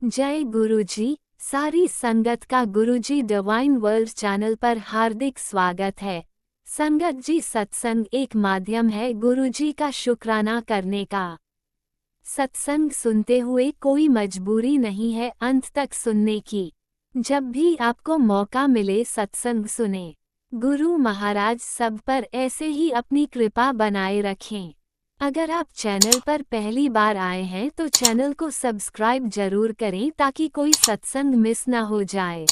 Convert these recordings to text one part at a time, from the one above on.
जय गुरुजी। सारी संगत का गुरुजी डिवाइन वर्ल्ड चैनल पर हार्दिक स्वागत है। संगत जी, सत्संग एक माध्यम है गुरुजी का शुक्राना करने का। सत्संग सुनते हुए कोई मजबूरी नहीं है अंत तक सुनने की। जब भी आपको मौका मिले सत्संग सुने। गुरु महाराज सब पर ऐसे ही अपनी कृपा बनाए रखें। अगर आप चैनल पर पहली बार आए हैं तो चैनल को सब्सक्राइब जरूर करें ताकि कोई सत्संग मिस ना हो जाए।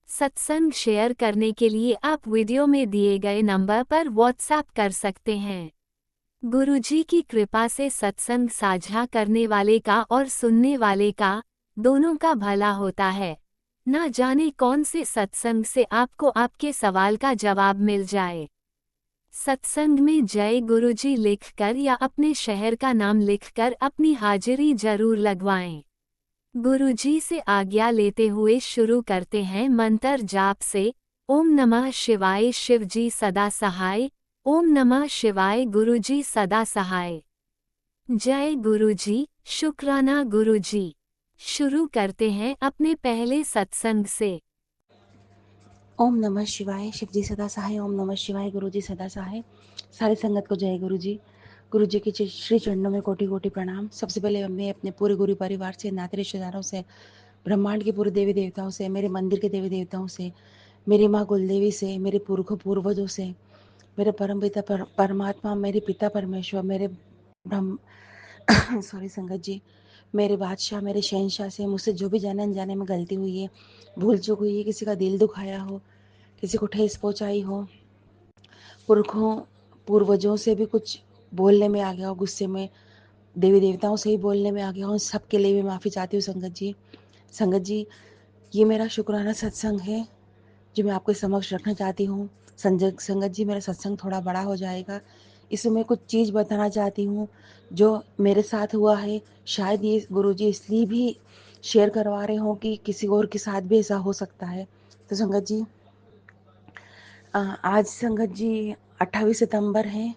सत्संग शेयर करने के लिए आप वीडियो में दिए गए नंबर पर व्हाट्सएप कर सकते हैं। गुरुजी की कृपा से सत्संग साझा करने वाले का और सुनने वाले का दोनों का भला होता है। ना जाने कौन से सत्संग से आपको आपके सवाल का जवाब मिल जाए। सत्संग में जय गुरुजी लिखकर या अपने शहर का नाम लिखकर अपनी हाजिरी जरूर लगवाएं। गुरुजी से आज्ञा लेते हुए शुरू करते हैं मंत्र जाप से। ओम नमः शिवाय शिवजी सदा सहाय। ओम नमः शिवाय गुरुजी सदा सहाय। जय गुरुजी, शुक्राना गुरुजी। शुरू करते हैं अपने पहले सत्संग से। ओम नमः शिवाय शिवजी सदा सहाय। ओम नमः शिवाय गुरुजी सदा सहाय। सारी संगत को जय गुरुजी। गुरुजी के श्री चरणों में कोटि कोटि प्रणाम। सबसे पहले मैं अपने पूरे गुरु परिवार से, नाते रिश्तेदारों से, ब्रह्मांड के पूरे देवी देवताओं से, मेरे मंदिर के देवी देवताओं से, मेरी माँ कुलदेवी से, मेरे पुरखों पूर्वजों से, मेरे परम पिता परमात्मा, मेरे पिता परमेश्वर, मेरे ब्रह्म सॉरी संगत जी, मेरे बादशाह, मेरे शहनशाह से मुझसे जो भी जाने अनजाने में गलती हुई है, भूल चूक हुई है, किसी का दिल दुखाया हो, किसी को ठेस पहुंचाई हो, पुरखों पूर्वजों से भी कुछ बोलने में आ गया हो, गुस्से में देवी देवताओं से ही बोलने में आ गया हो, सबके लिए भी माफ़ी चाहती हूँ संगत जी। संगत जी, ये मेरा शुक्राना सत्संग है जो मैं आपके समक्ष रखना चाहती हूँ। संगत जी, मेरा सत्संग थोड़ा बड़ा हो जाएगा। इसमें मैं कुछ चीज़ बताना चाहती हूँ जो मेरे साथ हुआ है। शायद ये गुरुजी इसलिए भी शेयर करवा रहे हों कि किसी और के साथ भी ऐसा हो सकता है। तो संगत जी, आज संगत जी 28 सितंबर है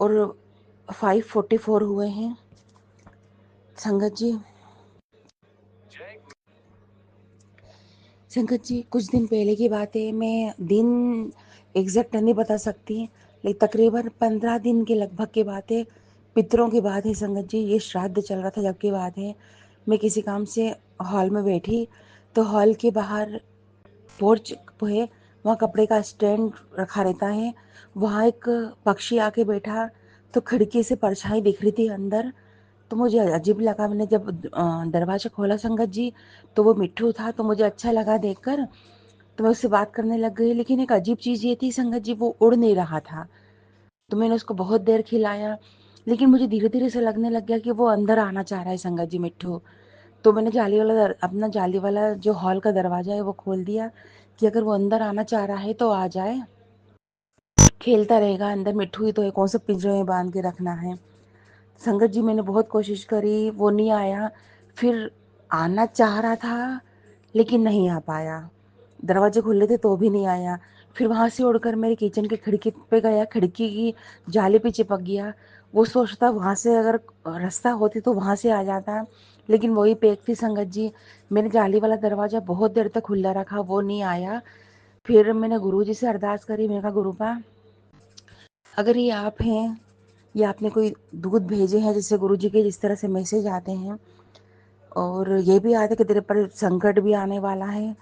और 5:44 हुए हैं। संगत जी, कुछ दिन पहले की बात है। मैं दिन एग्जैक्ट नहीं बता सकती, लेकिन तकरीबन 15 दिन के लगभग की बात है। पितरों की बात है संगत जी। ये श्राद्ध चल रहा था जब की बात है। मैं किसी काम से हॉल में बैठी तो हॉल के बाहर पोर्च है, वहाँ कपड़े का स्टैंड रखा रहता है। वहाँ एक पक्षी आके बैठा तो खिड़की से परछाई दिख रही थी अंदर। तो मुझे अजीब लगा। मैंने जब दरवाज़ा खोला संगत जी, तो वो मिट्ठू था। तो मुझे अच्छा लगा देखकर, तो मैं उससे बात करने लग गई। लेकिन एक अजीब चीज़ ये थी संगत जी, वो उड़ नहीं रहा था। तो मैंने उसको बहुत देर खिलाया, लेकिन मुझे धीरे धीरे से लगने लग गया कि वो अंदर आना चाह रहा है संगत जी, मिट्ठू। तो मैंने अपना जाली वाला जो हॉल का दरवाज़ा है वो खोल दिया कि अगर वो अंदर आना चाह रहा है तो आ जाए, खेलता रहेगा। अंदर मिट्ठू ही तो है, कौन सा पिंजरे में बांध के रखना है। संगत जी, मैंने बहुत कोशिश करी, वो नहीं आया। फिर आना चाह रहा था लेकिन नहीं आ पाया। दरवाजे खुले थे तो भी नहीं आया। फिर वहाँ से उड़कर मेरे किचन की खिड़की पे गया, खिड़की की जाली पे चिपक गया। वो सोचता वहाँ से अगर रास्ता होती तो वहाँ से आ जाता, लेकिन वही पैक थी संगत जी। मैंने जाली वाला दरवाज़ा बहुत देर तक खुला रखा, वो नहीं आया। फिर मैंने गुरुजी से अरदास करी। मैंने कहा, गुरुपा, अगर ये आप हैं या आपने कोई दूध भेजे हैं, जैसे गुरुजी के जिस तरह से मैसेज आते हैं, और ये भी आता है कि तेरे पर संकट भी आने वाला है,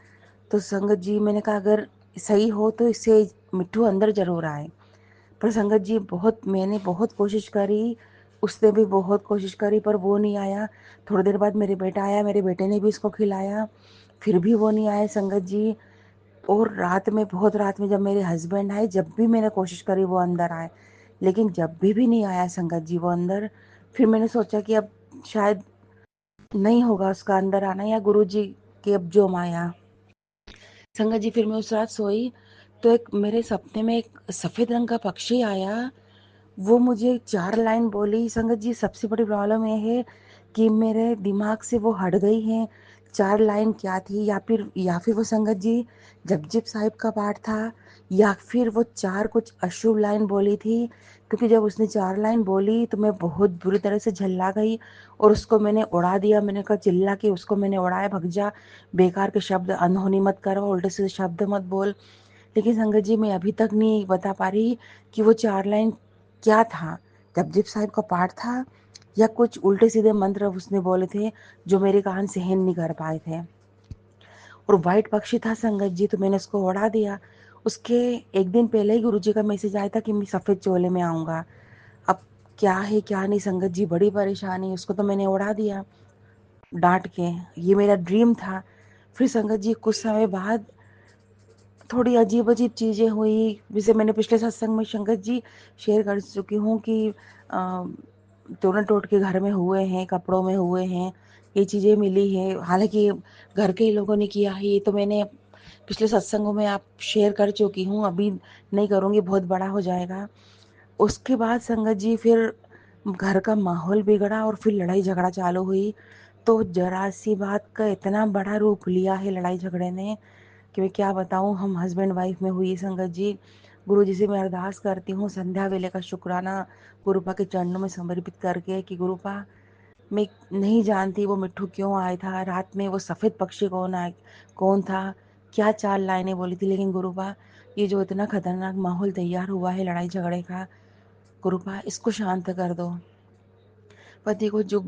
तो संगत जी मैंने कहा अगर सही हो तो इससे मिट्ठू अंदर ज़रूर आए। पर संगत जी, मैंने बहुत कोशिश करी, उसने भी बहुत कोशिश करी, पर वो नहीं आया। थोड़ी देर बाद मेरे बेटा आया, मेरे बेटे ने भी इसको खिलाया, फिर भी वो नहीं आए संगत जी। और बहुत रात में जब मेरे हस्बैंड आए, जब भी मैंने कोशिश करी वो अंदर आए, लेकिन जब भी नहीं आया संगत जी वो अंदर। फिर मैंने सोचा कि अब शायद नहीं होगा उसका अंदर आना, या गुरुजी की अब जो माया। संगत जी, फिर मैं उस रात सोई तो एक मेरे सपने में एक सफ़ेद रंग का पक्षी आया। वो मुझे 4 लाइन बोली। संगत जी, सबसे बड़ी प्रॉब्लम ये है कि मेरे दिमाग से वो हट गई हैं। 4 लाइन क्या थी, या फिर वो संगत जी जपजीप साहिब का पाठ था, या फिर वो 4 कुछ अशुभ लाइन बोली थी, क्योंकि जब उसने 4 लाइन बोली तो मैं बहुत बुरी तरह से झल्ला गई और उसको मैंने उड़ा दिया। मैंने कहा चिल्ला के उसको मैंने उड़ाया, भग जा, बेकार के शब्द अनहोनी मत करो, उल्टे सीधे शब्द मत बोल। लेकिन संगत जी, मैं अभी तक नहीं बता पा रही कि वो 4 लाइन क्या था? जपजी साहिब का पाठ था या कुछ उल्टे सीधे मंत्र उसने बोले थे जो मेरे कान सहन नहीं कर पाए थे। और वाइट पक्षी था संगत जी, तो मैंने उसको उड़ा दिया। उसके एक दिन पहले ही गुरुजी का मैसेज आया था कि मैं सफ़ेद चोले में आऊँगा। अब क्या है क्या नहीं संगत जी, बड़ी परेशानी। उसको तो मैंने उड़ा दिया डांट के, ये मेरा ड्रीम था। फिर संगत जी कुछ समय बाद थोड़ी अजीब अजीब चीज़ें हुई, जैसे मैंने पिछले सत्संग में संगत जी शेयर कर चुकी हूँ कि टोना टोट के घर में हुए हैं, कपड़ों में हुए हैं, ये चीज़ें मिली हैं। हालांकि घर के ही लोगों ने किया है, ये तो मैंने पिछले सत्संगों में आप शेयर कर चुकी हूँ, अभी नहीं करूँगी, बहुत बड़ा हो जाएगा। उसके बाद संगत जी फिर घर का माहौल बिगड़ा और फिर लड़ाई झगड़ा चालू हुई। तो जरा सी बात का इतना बड़ा रूप लिया है लड़ाई झगड़े ने कि मैं क्या बताऊँ। हम हस्बैंड वाइफ में हुई संगत जी। गुरु जी से मैं अरदास करती हूँ संध्या वेले का शुक्राना गुरुपा के चरणों में समर्पित करके कि गुरुपा, मैं नहीं जानती वो मिट्ठू क्यों आया था रात में, वो सफ़ेद पक्षी कौन था, क्या 4 लाइनें बोली थी, लेकिन गुरुपा ये जो इतना खतरनाक माहौल तैयार हुआ है लड़ाई झगड़े का, गुरुपा इसको शांत कर दो। पति को जो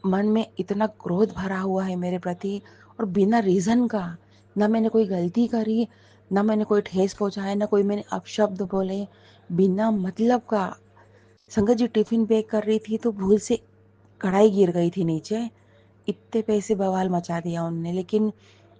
मन में इतना क्रोध भरा हुआ है मेरे प्रति और बिना रीज़न का, ना मैंने कोई गलती करी, ना मैंने कोई ठेस पहुँचाया, ना कोई मैंने अपशब्द बोले, बिना मतलब का। संगत जी टिफ़िन पैक कर रही थी तो भूल से कढ़ाई गिर गई थी नीचे, इतने पैसे बवाल मचा दिया उनने। लेकिन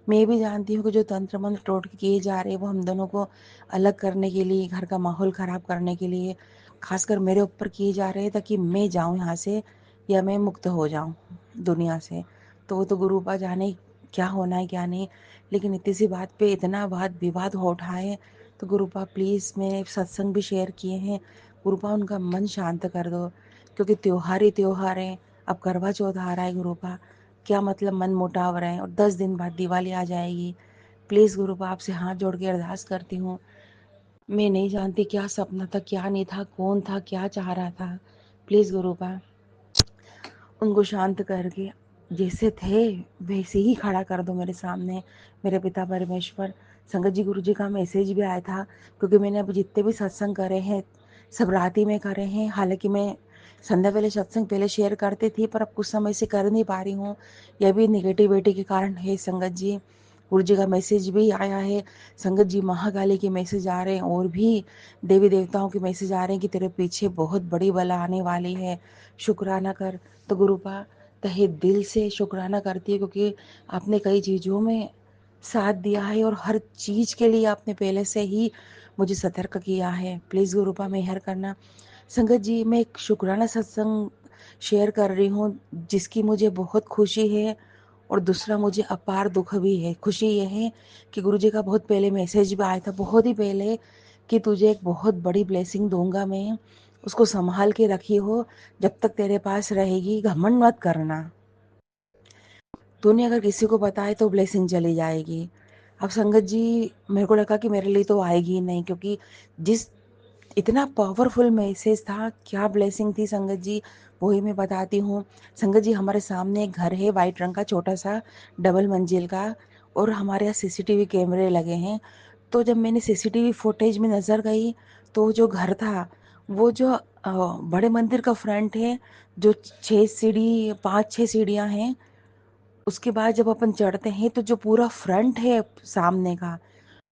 मैं भी जानती हूँ कि जो तंत्र मंत्र टोट के किए जा रहे हैं वो हम दोनों को अलग करने के लिए, घर का माहौल ख़राब करने के लिए, खासकर मेरे ऊपर किए जा रहे हैं ताकि मैं जाऊँ यहाँ से या मैं मुक्त हो जाऊँ दुनिया से। तो वो तो गुरुपा जाने क्या होना है क्या नहीं। लेकिन इतनी सी बात पे इतना वाद विवाद हो उठा है, तो गुरुपा प्लीज़, मैंने सत्संग भी शेयर किए हैं, गुरुपा उनका मन शांत कर दो, क्योंकि त्योहार ही त्योहार हैं। अब करवा चौथ आ रहा है गुरुपा, क्या मतलब मन मुटाव रहे हैं, और 10 दिन बाद दिवाली आ जाएगी। प्लीज़ गुरुपा आपसे हाथ जोड़ के अरदास करती हूँ, मैं नहीं जानती क्या सपना था क्या नहीं था, कौन था क्या चाह रहा था। प्लीज़ गुरुपा उनको शांत करके जैसे थे वैसे ही खड़ा कर दो मेरे सामने, मेरे पिता परमेश्वर। संगत जी गुरु जी का मैसेज भी आया था, क्योंकि मैंने अब जितने भी सत्संग करे हैं सब रात ही में करे हैं। हालांकि मैं संध्या वाले सत्संग पहले शेयर करती थी, पर अब कुछ समय से कर नहीं पा रही हूँ, यह भी निगेटिविटी के कारण है। संगत जी गुरु जी का मैसेज भी आया है, संगत जी महाकाली के मैसेज आ रहे हैं, और भी देवी देवताओं के मैसेज आ रहे हैं कि तेरे पीछे बहुत बड़ी बला आने वाली है, शुक्राना कर। तो गुरुपा तहे दिल से शुक्राना करती है, क्योंकि आपने कई चीज़ों में साथ दिया है और हर चीज़ के लिए आपने पहले से ही मुझे सतर्क किया है। प्लीज़ गुरुपा मेहर करना। संगत जी मैं एक शुक्राना सत्संग शेयर कर रही हूँ जिसकी मुझे बहुत खुशी है, और दूसरा मुझे अपार दुख भी है। खुशी ये है कि गुरु जी का बहुत पहले मैसेज भी आया था, बहुत ही पहले, कि तुझे एक बहुत बड़ी ब्लेसिंग दूंगा मैं, उसको संभाल के रखी हो, जब तक तेरे पास रहेगी घमंड मत करना, तूने अगर किसी को बताए तो ब्लेसिंग चली जाएगी। अब संगत जी मेरे को लगा कि मेरे लिए तो आएगी ही नहीं, क्योंकि जिस इतना पावरफुल मैसेज था, क्या ब्लेसिंग थी संगत जी, वही मैं बताती हूँ। संगत जी हमारे सामने एक घर है वाइट रंग का छोटा सा डबल मंजिल का, और हमारे यहाँ सीसीटीवी कैमरे लगे हैं। तो जब मैंने सीसीटीवी फुटेज में नज़र गई तो जो घर था वो जो बड़े मंदिर का फ्रंट है, जो 6 सीढ़ी 5-6 सीढ़ियाँ हैं, उसके बाद जब अपन चढ़ते हैं तो जो पूरा फ्रंट है सामने का,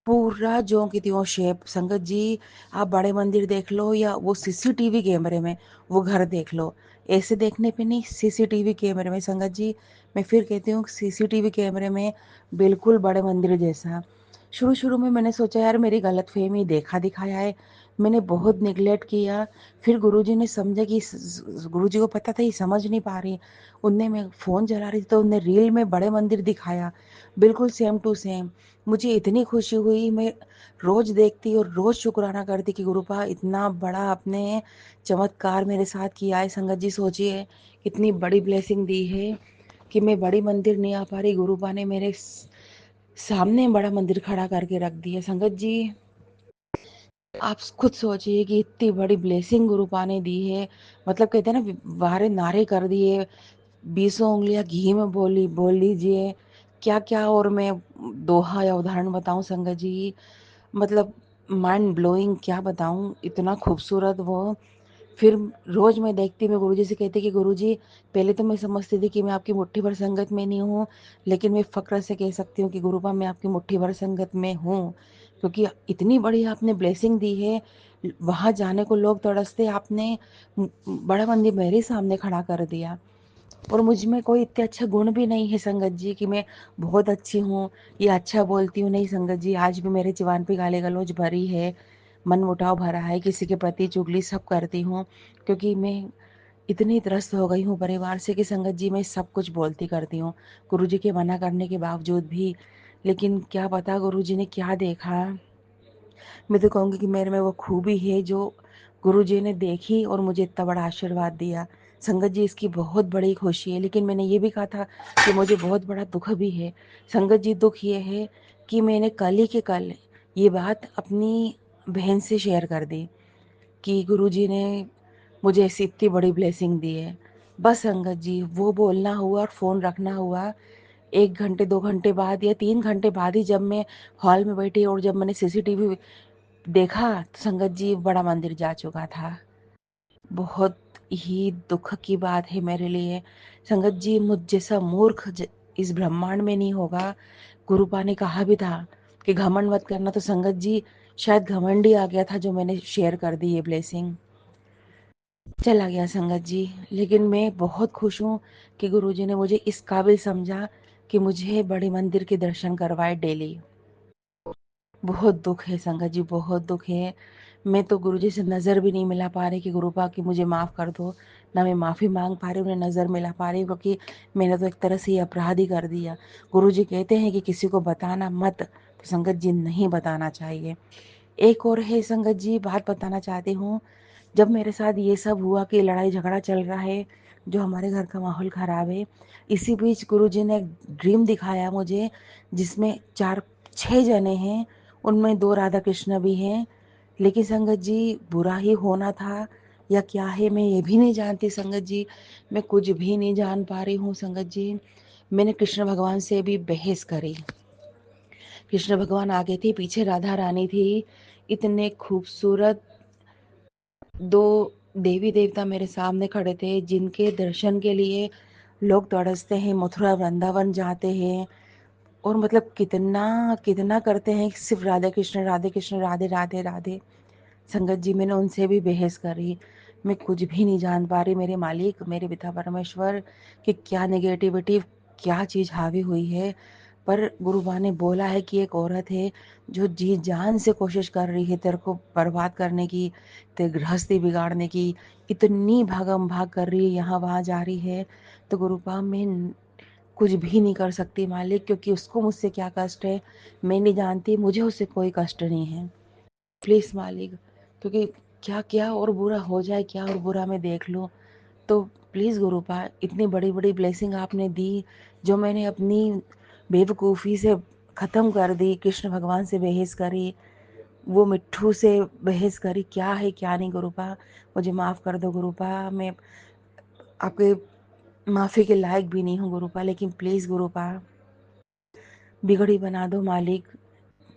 पूरा ज्यों की त्यों शेप। संगत जी आप बड़े मंदिर देख लो या वो सीसीटीवी कैमरे में वो घर देख लो, ऐसे देखने पे नहीं, सीसीटीवी कैमरे में संगत जी, मैं फिर कहती हूँ सीसीटीवी कैमरे में बिल्कुल बड़े मंदिर जैसा। शुरू शुरू में मैंने सोचा यार मेरी गलतफहमी, देखा दिखाया है, मैंने बहुत निगलेक्ट किया। फिर गुरुजी ने समझा कि गुरुजी को पता था ये समझ नहीं पा रही, उनने, मैं फ़ोन चला रही थी तो उनने रील में बड़े मंदिर दिखाया, बिल्कुल सेम टू सेम। मुझे इतनी खुशी हुई, मैं रोज़ देखती और रोज़ शुक्राना करती कि गुरुपा इतना बड़ा आपने चमत्कार मेरे साथ किया है। संगत जी सोचिए कितनी बड़ी ब्लेसिंग दी है कि मैं बड़ी मंदिर नहीं आ पा रही, गुरुपा ने मेरे सामने बड़ा मंदिर खड़ा करके रख दिया। संगत जी आप खुद सोचिए कि इतनी बड़ी ब्लेसिंग गुरु पा ने दी है। मतलब कहते हैं ना, वारे नारे कर दिए, बीसों उंगलियां घी में बोली बोल लीजिए, क्या क्या। और मैं दोहा या उदाहरण बताऊं संगत जी, मतलब माइंड ब्लोइंग, क्या बताऊं, इतना खूबसूरत वो। फिर रोज मैं देखती, मैं गुरुजी से कहती कि गुरुजी, पहले तो मैं समझती थी कि मैं आपकी मुट्ठी भर संगत में नहीं हूँ, लेकिन मैं फ़क्र से कह सकती हूँ कि गुरुपा मैं आपकी मुट्ठी भर संगत में हूँ, क्योंकि इतनी बड़ी आपने ब्लेसिंग दी है। वहाँ जाने को लोग तरसते, आपने बड़ा मंदिर मेरे सामने खड़ा कर दिया। और मुझ में कोई इतने अच्छा गुण भी नहीं है संगत जी कि मैं बहुत अच्छी हूँ या अच्छा बोलती हूँ। नहीं संगत जी, आज भी मेरे ज़ुबान पे गाली गलौज भरी है, मन मुटाव भरा है, किसी के प्रति चुगली सब करती हूँ, क्योंकि मैं इतनी त्रस्त हो गई हूँ परिवार से कि संगत जी मैं सब कुछ बोलती करती हूँ, गुरुजी के मना करने के बावजूद भी। लेकिन क्या पता गुरुजी ने क्या देखा। मैं तो कहूँगी कि मेरे में वो खूबी है जो गुरुजी ने देखी और मुझे इतना बड़ा आशीर्वाद दिया। संगत जी, इसकी बहुत बड़ी खुशी है, लेकिन मैंने ये भी कहा था कि मुझे बहुत बड़ा दुख भी है। संगत जी, दुख ये है कि मैंने कल ही के कल ये बात अपनी बहन से शेयर कर दी कि गुरुजी ने मुझे ऐसी इतनी बड़ी ब्लेसिंग दी है। बस संगत जी, वो बोलना हुआ और फ़ोन रखना हुआ, 1 घंटे 2 घंटे बाद या 3 घंटे बाद ही जब मैं हॉल में बैठी और जब मैंने सीसीटीवी देखा, तो संगत जी बड़ा मंदिर जा चुका था। बहुत ही दुख की बात है मेरे लिए। संगत जी, मुझ जैसा मूर्ख इस ब्रह्मांड में नहीं होगा। गुरुपा ने कहा भी था कि घमंड मत करना, तो संगत जी शायद घमंड ही आ गया था जो मैंने शेयर कर दी ये ब्लेसिंग। चला गया संगत जी। लेकिन मैं बहुत खुश हूँ कि गुरुजी ने मुझे इस काबिल समझा कि मुझे बड़े मंदिर के दर्शन करवाए डेली। बहुत दुख है संगत जी, बहुत दुख है। मैं तो गुरुजी से नज़र भी नहीं मिला पा रही कि गुरुपा कि मुझे माफ़ कर दो। ना मैं माफ़ी मांग पा रही हूँ, ना नज़र मिला पा रही हूँ, क्योंकि मैंने तो एक तरह से ये अपराध ही कर दिया। गुरुजी कहते हैं कि किसी को बताना मत, तो संगत जी नहीं बताना चाहिए। एक और है संगत जी, बात बताना चाहती हूँ। जब मेरे साथ ये सब हुआ कि लड़ाई झगड़ा चल रहा है, जो हमारे घर का माहौल ख़राब है, इसी बीच गुरुजी ने एक ड्रीम दिखाया मुझे, जिसमें 4-6 जने हैं, उनमें 2 राधा कृष्ण भी हैं। लेकिन संगत जी, बुरा ही होना था या क्या है मैं ये भी नहीं जानती संगत जी। मैं कुछ भी नहीं जान पा रही हूँ संगत जी। मैंने कृष्ण भगवान से भी बहस करी। कृष्ण भगवान आगे थे, पीछे राधा रानी थी। इतने खूबसूरत 2 देवी देवता मेरे सामने खड़े थे, जिनके दर्शन के लिए लोग तरसते हैं, मथुरा वृंदावन जाते हैं। और मतलब कितना कितना करते हैं, सिर्फ राधे कृष्ण राधे कृष्ण, राधे राधे राधे। संगत जी, मैंने उनसे भी बहस करी। मैं कुछ भी नहीं जान पा रही मेरे मालिक, मेरे पिता परमेश्वर, कि क्या नेगेटिविटी, क्या चीज़ हावी हुई है। पर गुरुबा ने बोला है कि एक औरत है जो जी जान से कोशिश कर रही है तेरे को बर्बाद करने की, तेरी गृहस्थी बिगाड़ने की, इतनी भागम भाग कर रही है, यहाँ वहाँ जा रही है। तो गुरुपा मैं कुछ भी नहीं कर सकती मालिक, क्योंकि उसको मुझसे क्या कष्ट है मैं नहीं जानती, मुझे उससे कोई कष्ट नहीं है। प्लीज़ मालिक, क्योंकि क्या क्या और बुरा हो जाए, क्या और बुरा मैं देख लूँ। तो प्लीज़ गुरुपा, इतनी बड़ी बड़ी ब्लेसिंग आपने दी, जो मैंने अपनी बेवकूफ़ी से ख़त्म कर दी, कृष्ण भगवान से बहस करी, वो मिट्ठू से बहस करी, क्या है क्या नहीं गुरुपा, मुझे माफ़ कर दो गुरुपा। मैं आपके माफ़ी के लायक भी नहीं हूँ गुरुपा, लेकिन प्लीज़ गुरुपा, बिगड़ी बना दो मालिक।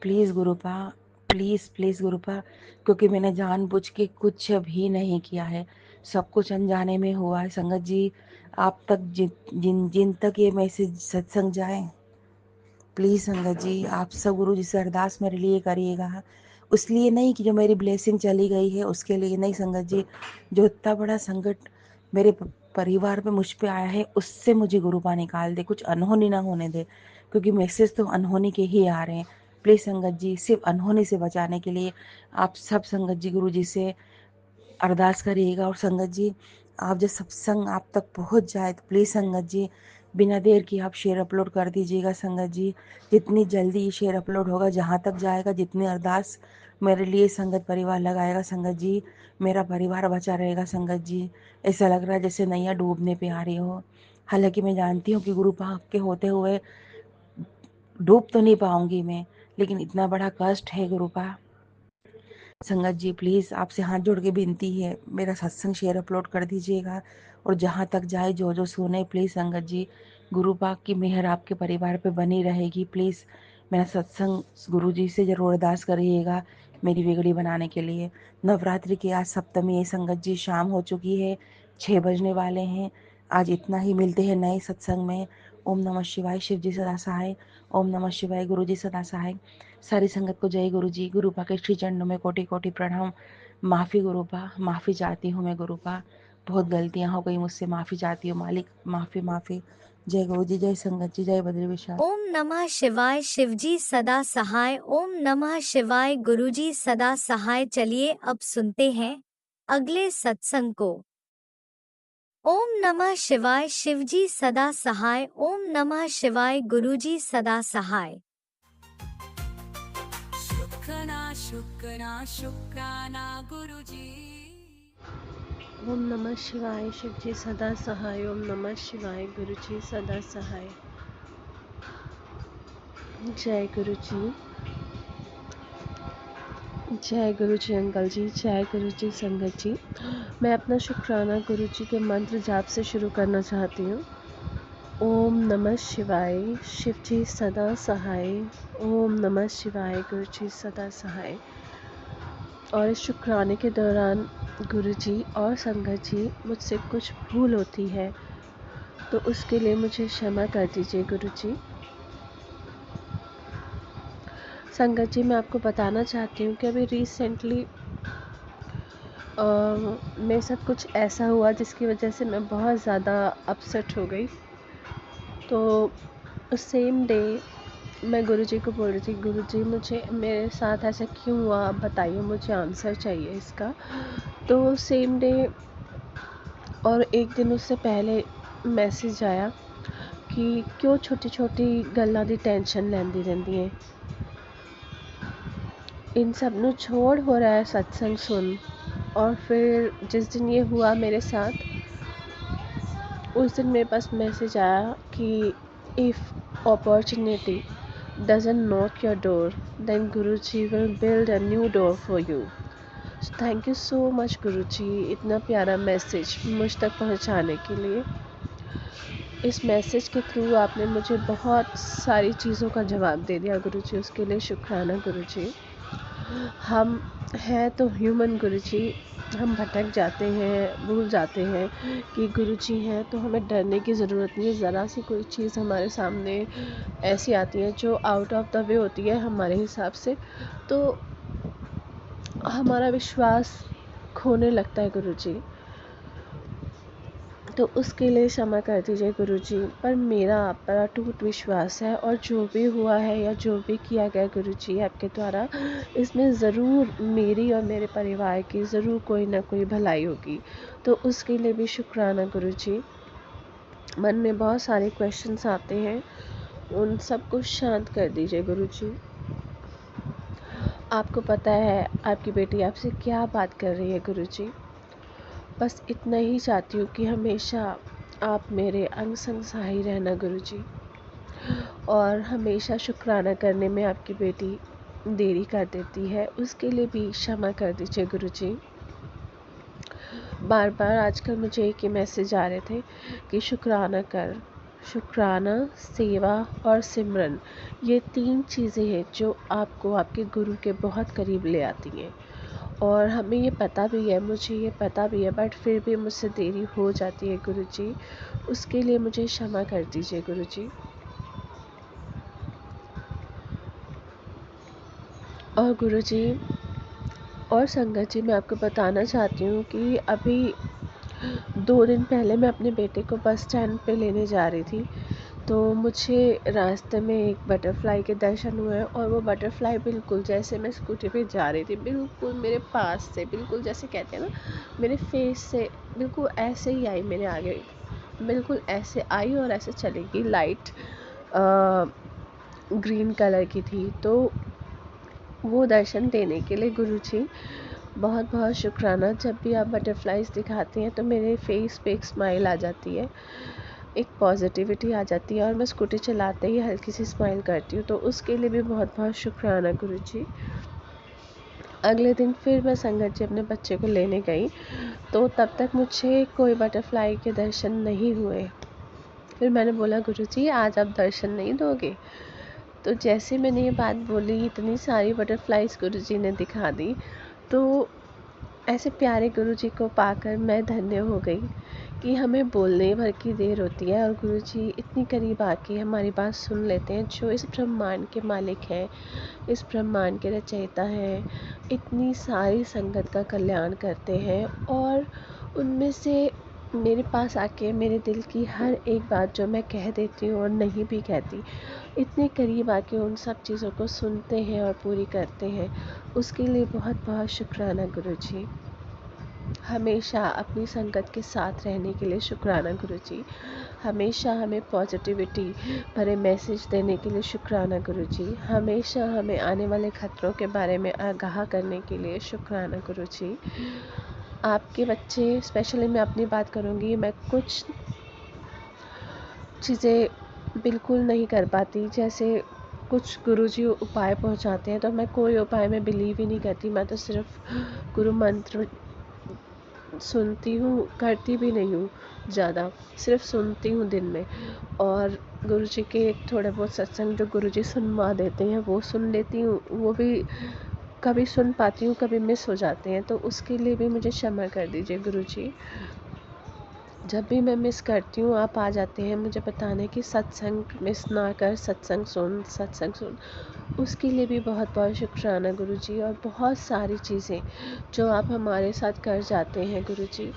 प्लीज़ गुरुपा, प्लीज़ प्लीज़ गुरुपा, क्योंकि मैंने जानबूझ के कुछ भी नहीं किया है, सब कुछ अनजाने में हुआ है। संगत जी, आप तक जिन जिन तक ये मैसेज सत्संग जाए, प्लीज़ संगत जी आप सब गुरु जी से अरदास मेरे लिए करिएगा। उसलिए नहीं कि जो मेरी ब्लेसिंग चली गई है उसके लिए नहीं संगत जी, जो इतना बड़ा संकट मेरे परिवार पे मुझ पे आया है, उससे मुझे गुरुपा निकाल दे, कुछ अनहोनी ना होने दे, क्योंकि मैसेज तो अनहोनी के ही आ रहे हैं। प्लीज़ संगत जी, सिर्फ अनहोनी से बचाने के लिए आप सब संगत जी गुरु जी से अरदास करिएगा। और संगत जी, आप जब सत्संग आप तक पहुंच जाए तो प्लीज़ संगत जी, बिना देर की आप शेयर अपलोड कर दीजिएगा संगत जी। जितनी जल्दी ये शेयर अपलोड होगा, जहाँ तक जाएगा, जितनी अरदास मेरे लिए संगत परिवार लगाएगा संगत जी, मेरा परिवार बचा रहेगा संगत जी। ऐसा लग रहा है जैसे नैया डूबने पे आ रही हो। हालांकि मैं जानती हूँ कि गुरु पाक के होते हुए डूब तो नहीं पाऊंगी मैं, लेकिन इतना बड़ा कष्ट है गुरुपा। संगत जी प्लीज़ आपसे हाथ जोड़ के विनती है, मेरा सत्संग शेयर अपलोड कर दीजिएगा और जहाँ तक जाए जो जो सुने प्लीज़ संगत जी, गुरु पाक की मेहर आपके परिवार पे बनी रहेगी। प्लीज़ मेरा सत्संग गुरु जी से ज़रूर अरदास करिएगा मेरी बिगड़ी बनाने के लिए। नवरात्रि की आज सप्तमी है संगत जी, शाम हो चुकी है, 6 बजने वाले हैं। आज इतना ही, मिलते हैं नए सत्संग में। ओम नमः शिवाय, शिव जी सदा सहाय। ओम नमः शिवाय, गुरु जी सदा सहाय। सारी संगत को जय गुरु जी। गुरुपा के श्री चरणों में कोटि कोटि प्रणाम। माफ़ी गुरुपा, माफ़ी चाहती हूँ मैं गुरुपा, बहुत गलतियाँ हो गई मुझसे, माफ़ी चाहती हूँ मालिक, माफ़ी माफ़ी। जय गुरु जी, जय संगत जी, जय बद्री विशाल। ओम नमः शिवाय, शिवजी सदा सहाय। ओम नमः शिवाय, गुरुजी सदा सहाय। चलिए अब सुनते हैं अगले सत्संग को। ओम नमः शिवाय, शिवजी सदा सहाय। ओम नमः शिवाय, गुरुजी सदा सहाय। शुक्राना गुरुजी। ओम नमः शिवाय, शिवजी सदा सहाय। ओम नमः शिवाय, गुरुजी सदा सहाय। जय गुरुजी, जय गुरुजी अंकल जी, जय गुरुजी संगत जी। मैं अपना शुक्राना गुरुजी के मंत्र जाप से शुरू करना चाहती हूँ। ओम नमः शिवाय, शिवजी सदा सहाय। ओम नमः शिवाय, गुरुजी सदा सहाय। और इस शुक्राने के दौरान गुरुजी और संगत जी मुझसे कुछ भूल होती है तो उसके लिए मुझे क्षमा कर दीजिए गुरुजी। संगत जी, मैं आपको बताना चाहती हूँ कि अभी रिसेंटली मेरे साथ कुछ ऐसा हुआ जिसकी वजह से मैं बहुत ज़्यादा अपसेट हो गई। तो उस सेम डे मैं गुरुजी को बोल रही थी, गुरुजी मुझे मेरे साथ ऐसा क्यों हुआ, आप बताइए, मुझे आंसर चाहिए इसका। तो सेम डे और एक दिन उससे पहले मैसेज आया कि क्यों छोटी छोटी गल्लां दी टेंशन लैंदी रहंदी है, इन सब नू छोड़, हो रहा है सत्संग सुन। और फिर जिस दिन ये हुआ मेरे साथ, उस दिन मेरे पास मैसेज आया कि if opportunity doesn't knock your door, then Guruji will build a new door for you. So thank you so much Guruji, इतना प्यारा मैसेज मुझ तक पहुंचाने के लिए। इस मैसेज के थ्रू आपने मुझे बहुत सारी चीज़ों का जवाब दे दिया गुरुजी, उसके लिए शुक्राना गुरुजी। हम हैं तो ह्यूमन गुरुजी, हम भटक जाते हैं, भूल जाते हैं कि गुरुजी हैं, तो हमें डरने की ज़रूरत नहीं है। ज़रा सी कोई चीज़ हमारे सामने ऐसी आती है जो आउट ऑफ द वे होती है हमारे हिसाब से, तो हमारा विश्वास खोने लगता है गुरुजी, तो उसके लिए क्षमा कर दीजिए गुरुजी। पर मेरा आप पर अटूट विश्वास है और जो भी हुआ है या जो भी किया गया गुरुजी आपके द्वारा, इसमें ज़रूर मेरी और मेरे परिवार की ज़रूर कोई ना कोई भलाई होगी, तो उसके लिए भी शुक्राना गुरुजी। मन में बहुत सारे क्वेश्चंस आते हैं, उन सब को शांत कर दीजिए गुरुजी। आपको पता है आपकी बेटी आपसे क्या बात कर रही है गुरुजी। बस इतना ही चाहती हूँ कि हमेशा आप मेरे अंग संग सहाय रहना गुरुजी, और हमेशा शुक्राना करने में आपकी बेटी देरी कर देती है, उसके लिए भी क्षमा कर दीजिए गुरुजी। बार बार आजकल मुझे एक ही मैसेज आ रहे थे कि शुक्राना कर, शुक्राना, सेवा और सिमरन, ये 3 चीज़ें हैं जो आपको आपके गुरु के बहुत करीब ले आती हैं। और हमें ये पता भी है, मुझे ये पता भी है, बट फिर भी मुझसे देरी हो जाती है गुरुजी, उसके लिए मुझे क्षमा कर दीजिए गुरुजी। और गुरुजी और संगत जी, मैं आपको बताना चाहती हूँ कि अभी 2 दिन पहले मैं अपने बेटे को बस स्टैंड पे लेने जा रही थी, तो मुझे रास्ते में एक बटरफ्लाई के दर्शन हुए, और वो बटरफ्लाई बिल्कुल जैसे मैं स्कूटी पे जा रही थी, बिल्कुल मेरे पास से, बिल्कुल जैसे कहते हैं ना, मेरे फेस से बिल्कुल ऐसे ही आई मेरे आगे, बिल्कुल ऐसे आई और ऐसे चलेगी। लाइट ग्रीन कलर की थी। तो वो दर्शन देने के लिए गुरुजी बहुत बहुत शुक्राना। जब भी आप बटरफ्लाइज दिखाते हैं तो मेरे फेस पे एक स्माइल आ जाती है, एक पॉजिटिविटी आ जाती है, और मैं स्कूटी चलाते ही हल्की सी स्माइल करती हूँ, तो उसके लिए भी बहुत बहुत शुक्राना गुरुजी। अगले दिन फिर मैं संगत जी अपने बच्चे को लेने गई, तो तब तक मुझे कोई बटरफ्लाई के दर्शन नहीं हुए। फिर मैंने बोला, गुरुजी आज आप दर्शन नहीं दोगे? तो जैसे मैंने ये बात बोली, इतनी सारी बटरफ्लाइज गुरुजी ने दिखा दी। तो ऐसे प्यारे गुरुजी को पाकर मैं धन्य हो गई कि हमें बोलने भर की देर होती है और गुरुजी इतनी करीब आके हमारी बात सुन लेते हैं, जो इस ब्रह्मांड के मालिक हैं, इस ब्रह्मांड के रचयिता हैं, इतनी सारी संगत का कल्याण करते हैं। और उनमें से मेरे पास आके मेरे दिल की हर एक बात जो मैं कह देती हूँ और नहीं भी कहती, इतने करीब आके उन सब चीज़ों को सुनते हैं और पूरी करते हैं, उसके लिए बहुत बहुत शुक्राना गुरुजी। हमेशा अपनी संगत के साथ रहने के लिए शुक्राना गुरुजी। हमेशा हमें पॉजिटिविटी भरे मैसेज देने के लिए शुक्राना गुरुजी। हमेशा हमें आने वाले खतरों के बारे में आगाह करने के लिए शुक्राना गुरुजी। आपके बच्चे, स्पेशली मैं अपनी बात करूँगी, मैं कुछ चीज़ें बिल्कुल नहीं कर पाती। जैसे कुछ गुरुजी उपाय पहुंचाते हैं, तो मैं कोई उपाय में बिलीव ही नहीं करती। मैं तो सिर्फ गुरु मंत्र सुनती हूँ, करती भी नहीं हूँ ज़्यादा, सिर्फ सुनती हूँ दिन में। और गुरुजी के थोड़े बहुत सत्संग जो गुरुजी सुनवा देते हैं वो सुन लेती हूँ, वो भी कभी सुन पाती हूँ, कभी मिस हो जाते हैं, तो उसके लिए भी मुझे क्षमा कर दीजिए गुरुजी। जब भी मैं मिस करती हूँ आप आ जाते हैं मुझे बताने कि सत्संग मिस ना कर, सत्संग सुन, सत्संग सुन। उसके लिए भी बहुत बहुत शुक्राना गुरुजी। और बहुत सारी चीज़ें जो आप हमारे साथ कर जाते हैं गुरुजी,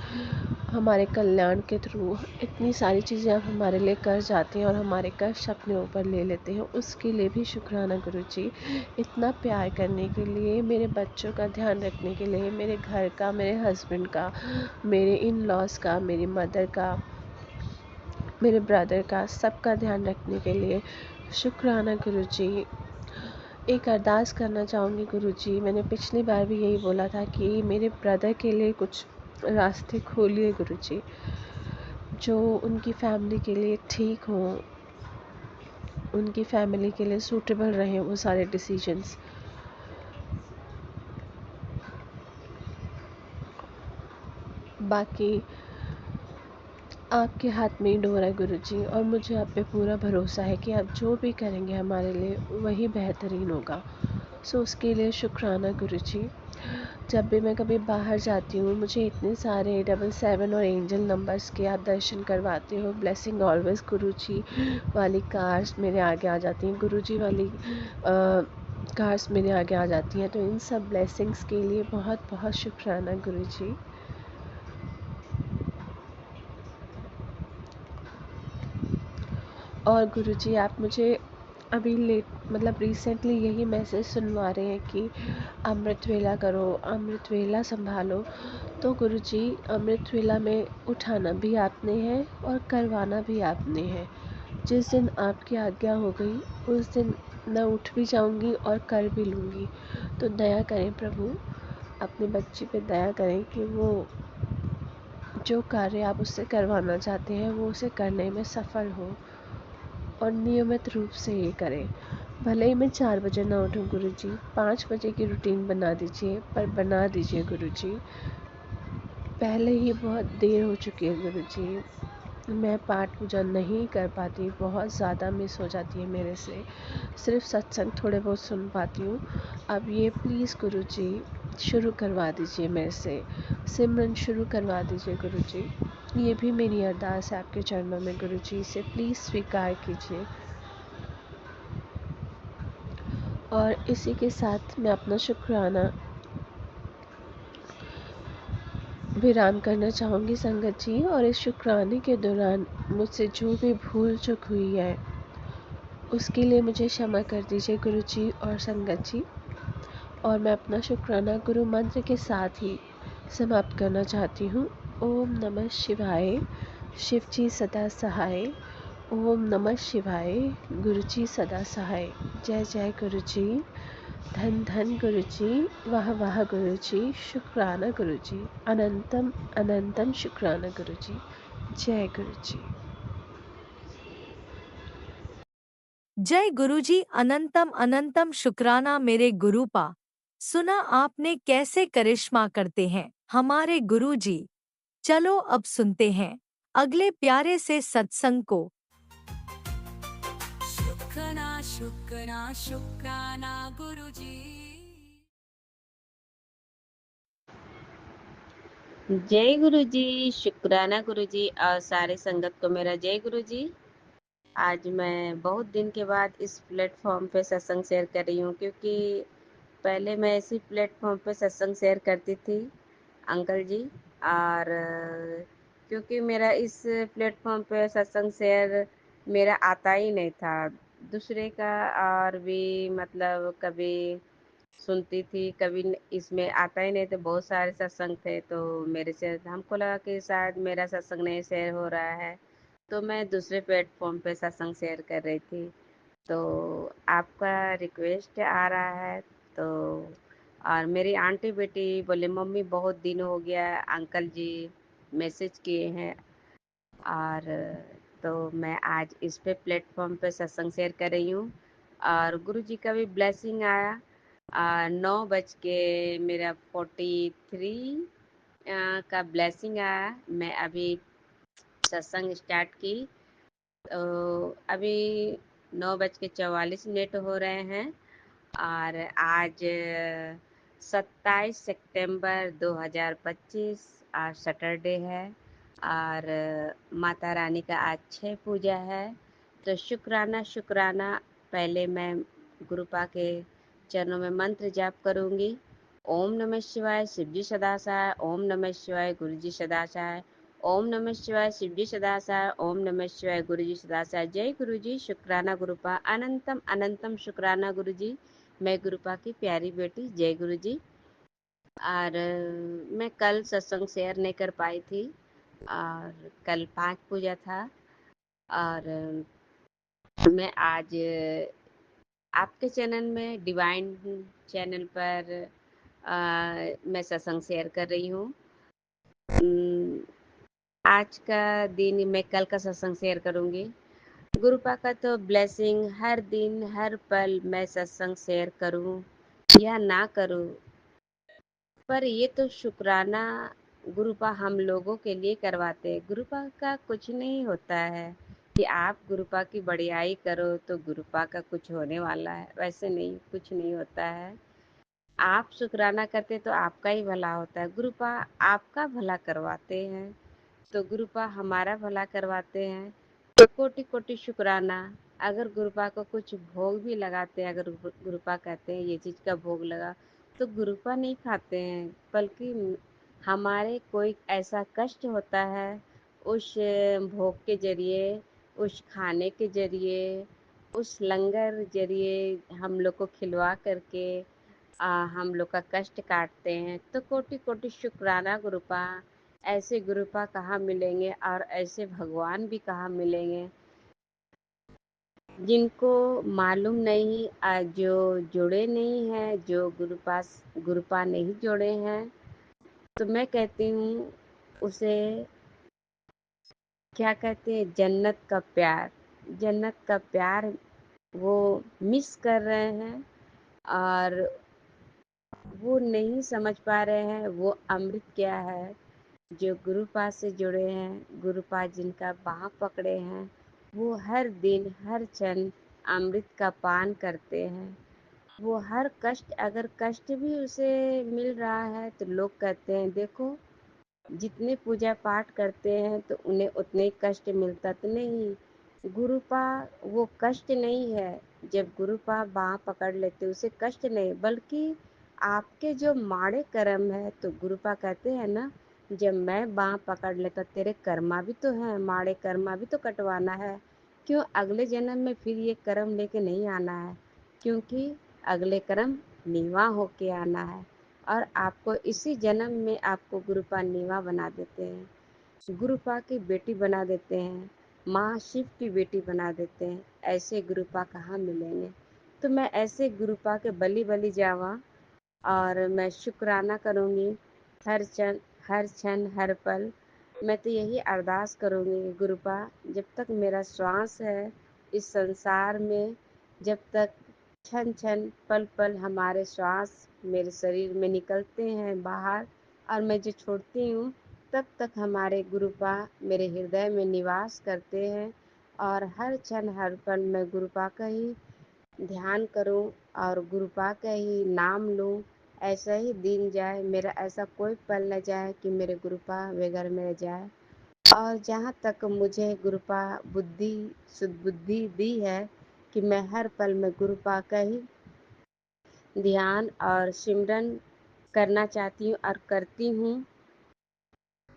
हमारे कल्याण के थ्रू इतनी सारी चीज़ें आप हमारे लिए कर जाते हैं और हमारे कष्ट अपने ऊपर ले लेते हैं, उसके लिए भी शुक्राना गुरुजी। इतना प्यार करने के लिए, मेरे बच्चों का ध्यान रखने के लिए, मेरे घर का, मेरे हस्बैंड का, मेरे इन लॉज का, मेरी मदर का, मेरे ब्रदर का, सबका ध्यान रखने के लिए शुक्राना गुरुजी। एक अरदास करना चाहूँगी गुरुजी। मैंने पिछली बार भी यही बोला था कि मेरे ब्रदर के लिए कुछ रास्ते खोलिए गुरुजी, जो उनकी फैमिली के लिए ठीक हों, उनकी फैमिली के लिए सूटेबल रहें वो सारे डिसीजंस। बाकी आपके हाथ में ही डोर है गुरुजी, और मुझे आप पे पूरा भरोसा है कि आप जो भी करेंगे हमारे लिए वही बेहतरीन होगा। सो उसके लिए शुक्राना गुरुजी। जब भी मैं कभी बाहर जाती हूँ, मुझे इतने सारे 777 और एंजल नंबर्स के आप दर्शन करवाते हो। ब्लेसिंग ऑलवेज गुरुजी वाली कार्स मेरे आगे आ जाती हैं, गुरुजी वाली कार्स मेरे आगे आ जाती हैं। तो इन सब ब्लेसिंग्स के लिए बहुत बहुत शुक्राना गुरुजी। और गुरुजी आप मुझे अभी मतलब रिसेंटली यही मैसेज सुनवा रहे हैं कि अमृत वेला करो, अमृत वेला संभालो। तो गुरुजी अमृत वेला में उठाना भी आपने है और करवाना भी आपने है। जिस दिन आपकी आज्ञा हो गई उस दिन मैं उठ भी जाऊंगी और कर भी लूँगी। तो दया करें प्रभु, अपने बच्चे पे दया करें कि वो जो कार्य आप उससे करवाना चाहते हैं वो उसे करने में सफल हो और नियमित रूप से ये करें। भले ही मैं 4 बजे ना उठूँ गुरुजी, 5 बजे की रूटीन बना दीजिए, पर बना दीजिए गुरुजी। पहले ही बहुत देर हो चुकी है गुरुजी, मैं पाठ पूजा नहीं कर पाती, बहुत ज़्यादा मिस हो जाती है मेरे से। सिर्फ सत्संग थोड़े बहुत सुन पाती हूँ। अब ये प्लीज़ गुरुजी शुरू करवा दीजिए मेरे से, सिमरन शुरू करवा दीजिए गुरुजी। ये भी मेरी अरदास है आपके चरणों में गुरुजी, इसे प्लीज़ स्वीकार कीजिए। और इसी के साथ मैं अपना शुक्राना विराम करना चाहूँगी संगत जी। और इस शुक्राने के दौरान मुझसे जो भी भूल चूक हुई है उसके लिए मुझे क्षमा कर दीजिए गुरुजी और संगत जी। और मैं अपना शुक्राना गुरु मंत्र के साथ ही समाप्त करना चाहती हूँ। ओम नमः शिवाय, शिव जी सदा सहाय। ओम नमः शिवाय, गुरुजी सदा सहाय। जय जय गुरुजी, धन धन गुरुजी, वाह वाह गुरुजी, शुक्राना गुरुजी, अनंतम अनंतम शुक्राना गुरुजी। जय गुरुजी। जय गुरुजी, अनंतम अनंतम शुक्राना मेरे गुरुपा। सुना आपने कैसे करिश्मा करते हैं हमारे गुरुजी। चलो अब सुनते हैं अगले प्यारे से सत्संग को। शुक्राना शुक्राना शुक्राना गुरुजी। जय गुरु जी। शुक्राना गुरु जी और सारे संगत को मेरा जय गुरु जी। आज मैं बहुत दिन के बाद इस प्लेटफॉर्म पे सत्संग शेयर कर रही हूँ, क्योंकि पहले मैं इसी प्लेटफॉर्म पे सत्संग शेयर करती थी अंकल जी। और क्योंकि मेरा इस प्लेटफॉर्म पे सत्संग शेयर मेरा आता ही नहीं था, दूसरे का। और भी मतलब कभी सुनती थी, कभी इसमें आता ही नहीं, तो बहुत सारे सत्संग थे, तो मेरे से हमको लगा कि शायद मेरा सत्संग नहीं शेयर हो रहा है, तो मैं दूसरे प्लेटफॉर्म पे सत्संग शेयर कर रही थी। तो आपका रिक्वेस्ट आ रहा है, तो और मेरी आंटी बेटी बोले मम्मी बहुत दिन हो गया अंकल जी मैसेज किए हैं, और तो मैं आज इस पे प्लेटफॉर्म पे सत्संग शेयर कर रही हूँ। और गुरु जी का भी ब्लेसिंग आया। 9 बज के मेरा 43 का ब्लेसिंग आया। मैं अभी सत्संग स्टार्ट की, तो अभी 9:44 हो रहे हैं। और आज 27 सितंबर 2025 आज सैटरडे है, और माता रानी का आज 6 पूजा है। तो शुक्राना शुक्राना। पहले मैं गुरुपा के चरणों में मंत्र जाप करूंगी। ओम नमः शिवाय शिवजी सदासाय, ओम नमः शिवाय गुरुजी सदासाय, ओम नमः शिवाय शिवजी सदासाय, ओम नमः शिवाय गुरुजी सदासाय। जय गुरुजी। शुक्राना गुरुपा। अनंतम अनंतम शुक्राना गुरुजी। मैं गुरुपा की प्यारी बेटी। जय गुरुजी। और मैं कल सत्संग शेयर नहीं कर पाई थी, और कल 5 पूजा था। और मैं आज आपके चैनल में डिवाइन चैनल पर मैं सत्संग शेयर कर रही हूँ। आज का दिन मैं कल का सत्संग शेयर करूँगी। गुरुपा का तो ब्लेसिंग हर दिन हर पल मैं सत्संग शेयर करूँ या ना करूँ, पर ये तो शुक्राना गुरुपा हम लोगों के लिए करवाते हैं। गुरुपा का कुछ नहीं होता है कि आप गुरुपा की बड़ाई करो तो गुरुपा का कुछ होने वाला है, वैसे नहीं, कुछ नहीं होता है। आप शुक्राना करते तो आपका ही भला होता है। गुरुपा आपका भला करवाते हैं, तो गुरुपा हमारा भला करवाते हैं, तो कोटि कोटि शुक्राना। अगर गुरुपा को कुछ भोग भी लगाते हैं, अगर गुरुपा कहते हैं ये चीज़ का भोग लगा, तो गुरुपा नहीं खाते हैं, बल्कि हमारे कोई ऐसा कष्ट होता है उस भोग के जरिए, उस खाने के जरिए, उस लंगर जरिए हम लोग को खिलवा करके हम लोग का कष्ट काटते हैं। तो कोटि कोटि शुक्राना गुरुपा। ऐसे गुरुपा कहाँ मिलेंगे, और ऐसे भगवान भी कहाँ मिलेंगे, जिनको मालूम नहीं, जो जुड़े नहीं हैं, जो गुरुपा नहीं जोड़े हैं, तो मैं कहती हूँ उसे क्या कहते हैं, जन्नत का प्यार। जन्नत का प्यार वो मिस कर रहे हैं, और वो नहीं समझ पा रहे हैं वो अमृत क्या है। जो गुरुपा से जुड़े हैं, गुरुपा जिनका बाँह पकड़े हैं, वो हर दिन हर क्षण अमृत का पान करते हैं। वो हर कष्ट, अगर कष्ट भी उसे मिल रहा है तो लोग कहते हैं देखो जितने पूजा पाठ करते हैं तो उन्हें उतने ही कष्ट मिलता, तो नहीं, गुरुपा वो कष्ट नहीं है। जब गुरुपा बाँह पकड़ लेते उसे कष्ट नहीं, बल्कि आपके जो माड़े कर्म है, तो गुरुपा कहते हैं ना, जब मैं बाँह पकड़ लेता तेरे कर्मा भी तो हैं, माड़े कर्मा भी तो कटवाना है, क्यों अगले जन्म में फिर ये कर्म लेके नहीं आना है, क्योंकि अगले कर्म नीवा होके आना है। और आपको इसी जन्म में आपको गुरुपा नीवा बना देते हैं, गुरुपा की बेटी बना देते हैं, महाशिव की बेटी बना देते हैं। ऐसे गुरुपा कहाँ मिलेंगे। तो मैं ऐसे गुरुपा के बलि बलि जावा, और मैं शुक्राना करूँगी हर क्षण हर क्षण हर पल। मैं तो यही अरदास करूँगी गुरुपा, जब तक मेरा श्वास है इस संसार में, जब तक क्षण क्षण पल पल हमारे श्वास मेरे शरीर में निकलते हैं बाहर, और मैं जो छोड़ती हूँ तब तक हमारे गुरुपा मेरे हृदय में निवास करते हैं। और हर क्षण हर पल मैं गुरुपा का ही ध्यान करूं और गुरुपा का ही नाम लूं। ऐसा ही दिन जाए, मेरा ऐसा कोई पल न जाए कि मेरे गुरुपा बगैर मेरे जाए। और जहाँ तक मुझे गुरुपा बुद्धि सुदबुद्धि दी है कि मैं हर पल में गुरुपा का ही ध्यान और सिमरन करना चाहती हूँ और करती हूँ।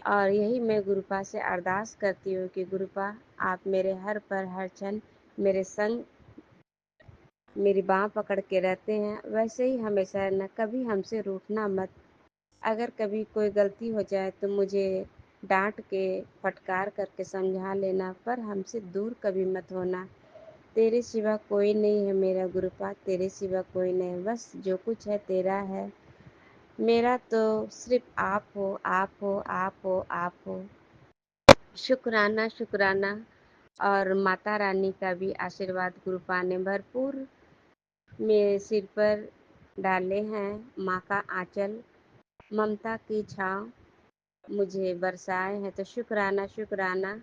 और यही मैं गुरुपा से अरदास करती हूँ कि गुरुपा आप मेरे हर पल हर क्षण मेरे संग मेरी बाँह पकड़ के रहते हैं, वैसे ही हमेशा न कभी हमसे रूठना मत। अगर कभी कोई गलती हो जाए तो मुझे डाँट के, फटकार करके समझा लेना, पर हमसे दूर कभी मत होना। तेरे सिवा कोई नहीं है मेरा गुरुपा, तेरे सिवा कोई नहीं, बस जो कुछ है तेरा है। मेरा तो सिर्फ़ आप हो, आप हो, आप हो, आप हो। शुक्राना, शुक्राना। और माता रानी का भी आशीर्वाद गुरुपा ने भरपूर मेरे सिर पर डाले हैं। माँ का आँचल, ममता की छाँव मुझे बरसाए हैं, तो शुक्राना, शुक्राना।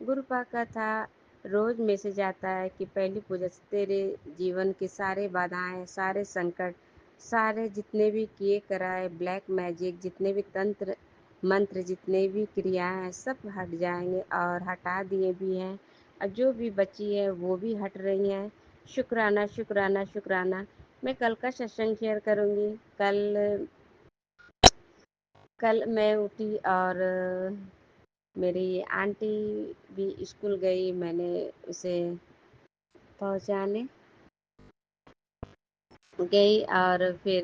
गुरुपा का था रोज़ मैसेज आता है कि पहली पूजा से तेरे जीवन की सारे बाधाएँ, सारे संकट, सारे जितने भी किए कराए ब्लैक मैजिक, जितने भी तंत्र मंत्र, जितने भी क्रियाएँ हैं, सब हट जाएँगे और हटा दिए भी हैं। और जो भी बची है वो भी हट रही हैं। शुक्राना, शुक्राना, शुक्राना। मैं कल का सत्संग शेयर करूँगी। कल मैं उठी और मेरी आंटी भी स्कूल गई, मैंने उसे पहुँचाने गई और फिर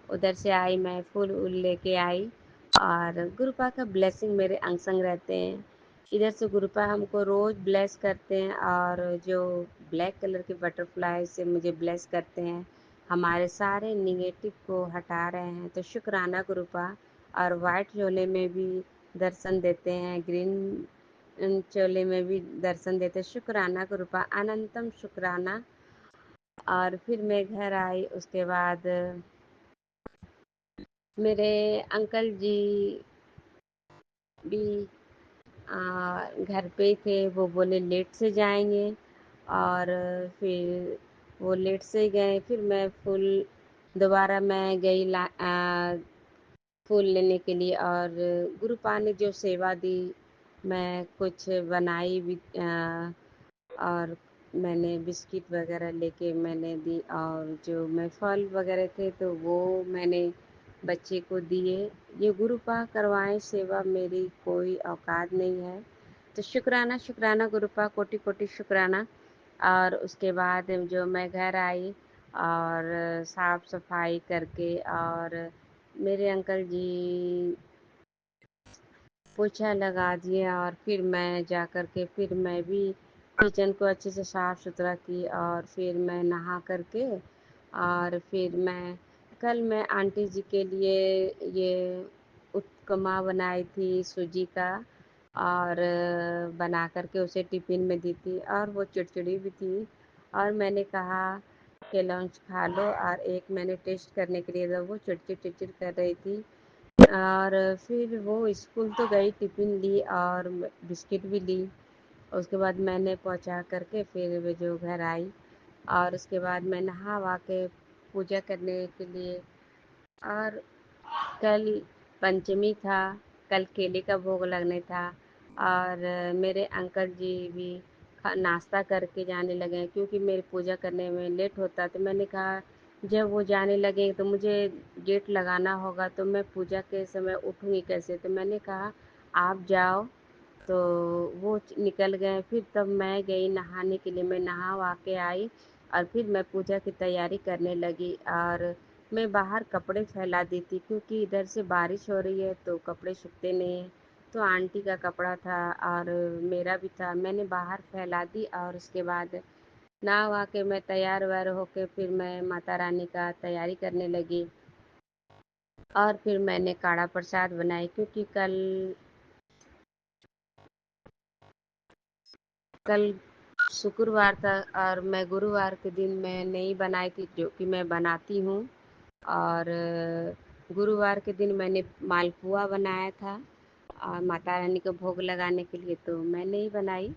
उधर से आई, मैं फूल-वूल लेके आई और गुरुपा का ब्लेसिंग मेरे अंग संग रहते हैं। इधर से गुरुपा हमको रोज़ ब्लेस करते हैं और जो ब्लैक कलर के बटरफ्लाई से मुझे ब्लेस करते हैं, हमारे सारे नेगेटिव को हटा रहे हैं। तो शुक्राना गुरुपा। और वाइट चोले में भी दर्शन देते हैं, ग्रीन चोले में भी दर्शन देते हैं। शुक्राना गुरुपा, अनंतम शुक्राना। और फिर मैं घर आई, उसके बाद मेरे अंकल जी भी घर पे ही थे। वो बोले लेट से जाएंगे और फिर वो लेट से गए। फिर मैं फूल दोबारा मैं गई फूल लेने के लिए, और गुरुपा ने जो सेवा दी, मैं कुछ बनाई भी और मैंने बिस्किट वगैरह लेके मैंने दी, और जो मैं फल वगैरह थे तो वो मैंने बच्चे को दिए। ये गुरुपा करवाएं सेवा, मेरी कोई औकात नहीं है। तो शुक्राना, शुक्राना गुरुपा, कोटि कोटि शुक्राना। और उसके बाद जो मैं घर आई और साफ सफाई करके, और मेरे अंकल जी पोछा लगा दिए, और फिर मैं जा कर के फिर मैं भी किचन को अच्छे से साफ सुथरा की, और फिर मैं नहा करके और फिर मैं आंटी जी के लिए ये उपमा बनाई थी सूजी का, और बना कर के उसे टिफ़िन में दी थी, और वो चिड़चिड़ी भी थी। और मैंने कहा कि लंच खा लो, और एक मैंने टेस्ट करने के लिए दिया, वो चिड़चिड़ चिड़चिड़ कर रही थी। और फिर वो स्कूल तो गई, टिफ़िन ली और बिस्किट भी ली। उसके बाद मैंने पहुँचा कर के फिर वो जो घर आई, और उसके बाद मैं नहा वहा के पूजा करने के लिए। और कल पंचमी था, कल केले का भोग लगने था, और मेरे अंकल जी भी नाश्ता करके जाने लगे, क्योंकि मेरी पूजा करने में लेट होता। तो मैंने कहा जब वो जाने लगे तो मुझे गेट लगाना होगा, तो मैं पूजा के समय उठूँगी कैसे? तो मैंने कहा आप जाओ। तो वो निकल गए, फिर तब मैं गई नहाने के लिए। मैं नहा वहा के आई और फिर मैं पूजा की तैयारी करने लगी, और मैं बाहर कपड़े फैला दी थी, क्योंकि इधर से बारिश हो रही है तो कपड़े सूखते नहीं हैं। तो आंटी का कपड़ा था और मेरा भी था, मैंने बाहर फैला दी। और उसके बाद नहा वहा के मैं तैयार वैयार होके फिर मैं माता रानी का तैयारी करने लगी, और फिर मैंने काढ़ा प्रसाद बनाई, क्योंकि कल शुक्रवार था और मैं गुरुवार के दिन मैं नहीं बनाई थी, जो कि मैं बनाती हूँ। और गुरुवार के दिन मैंने मालपुआ बनाया था और माता रानी को भोग लगाने के लिए, तो मैं नहीं बनाई।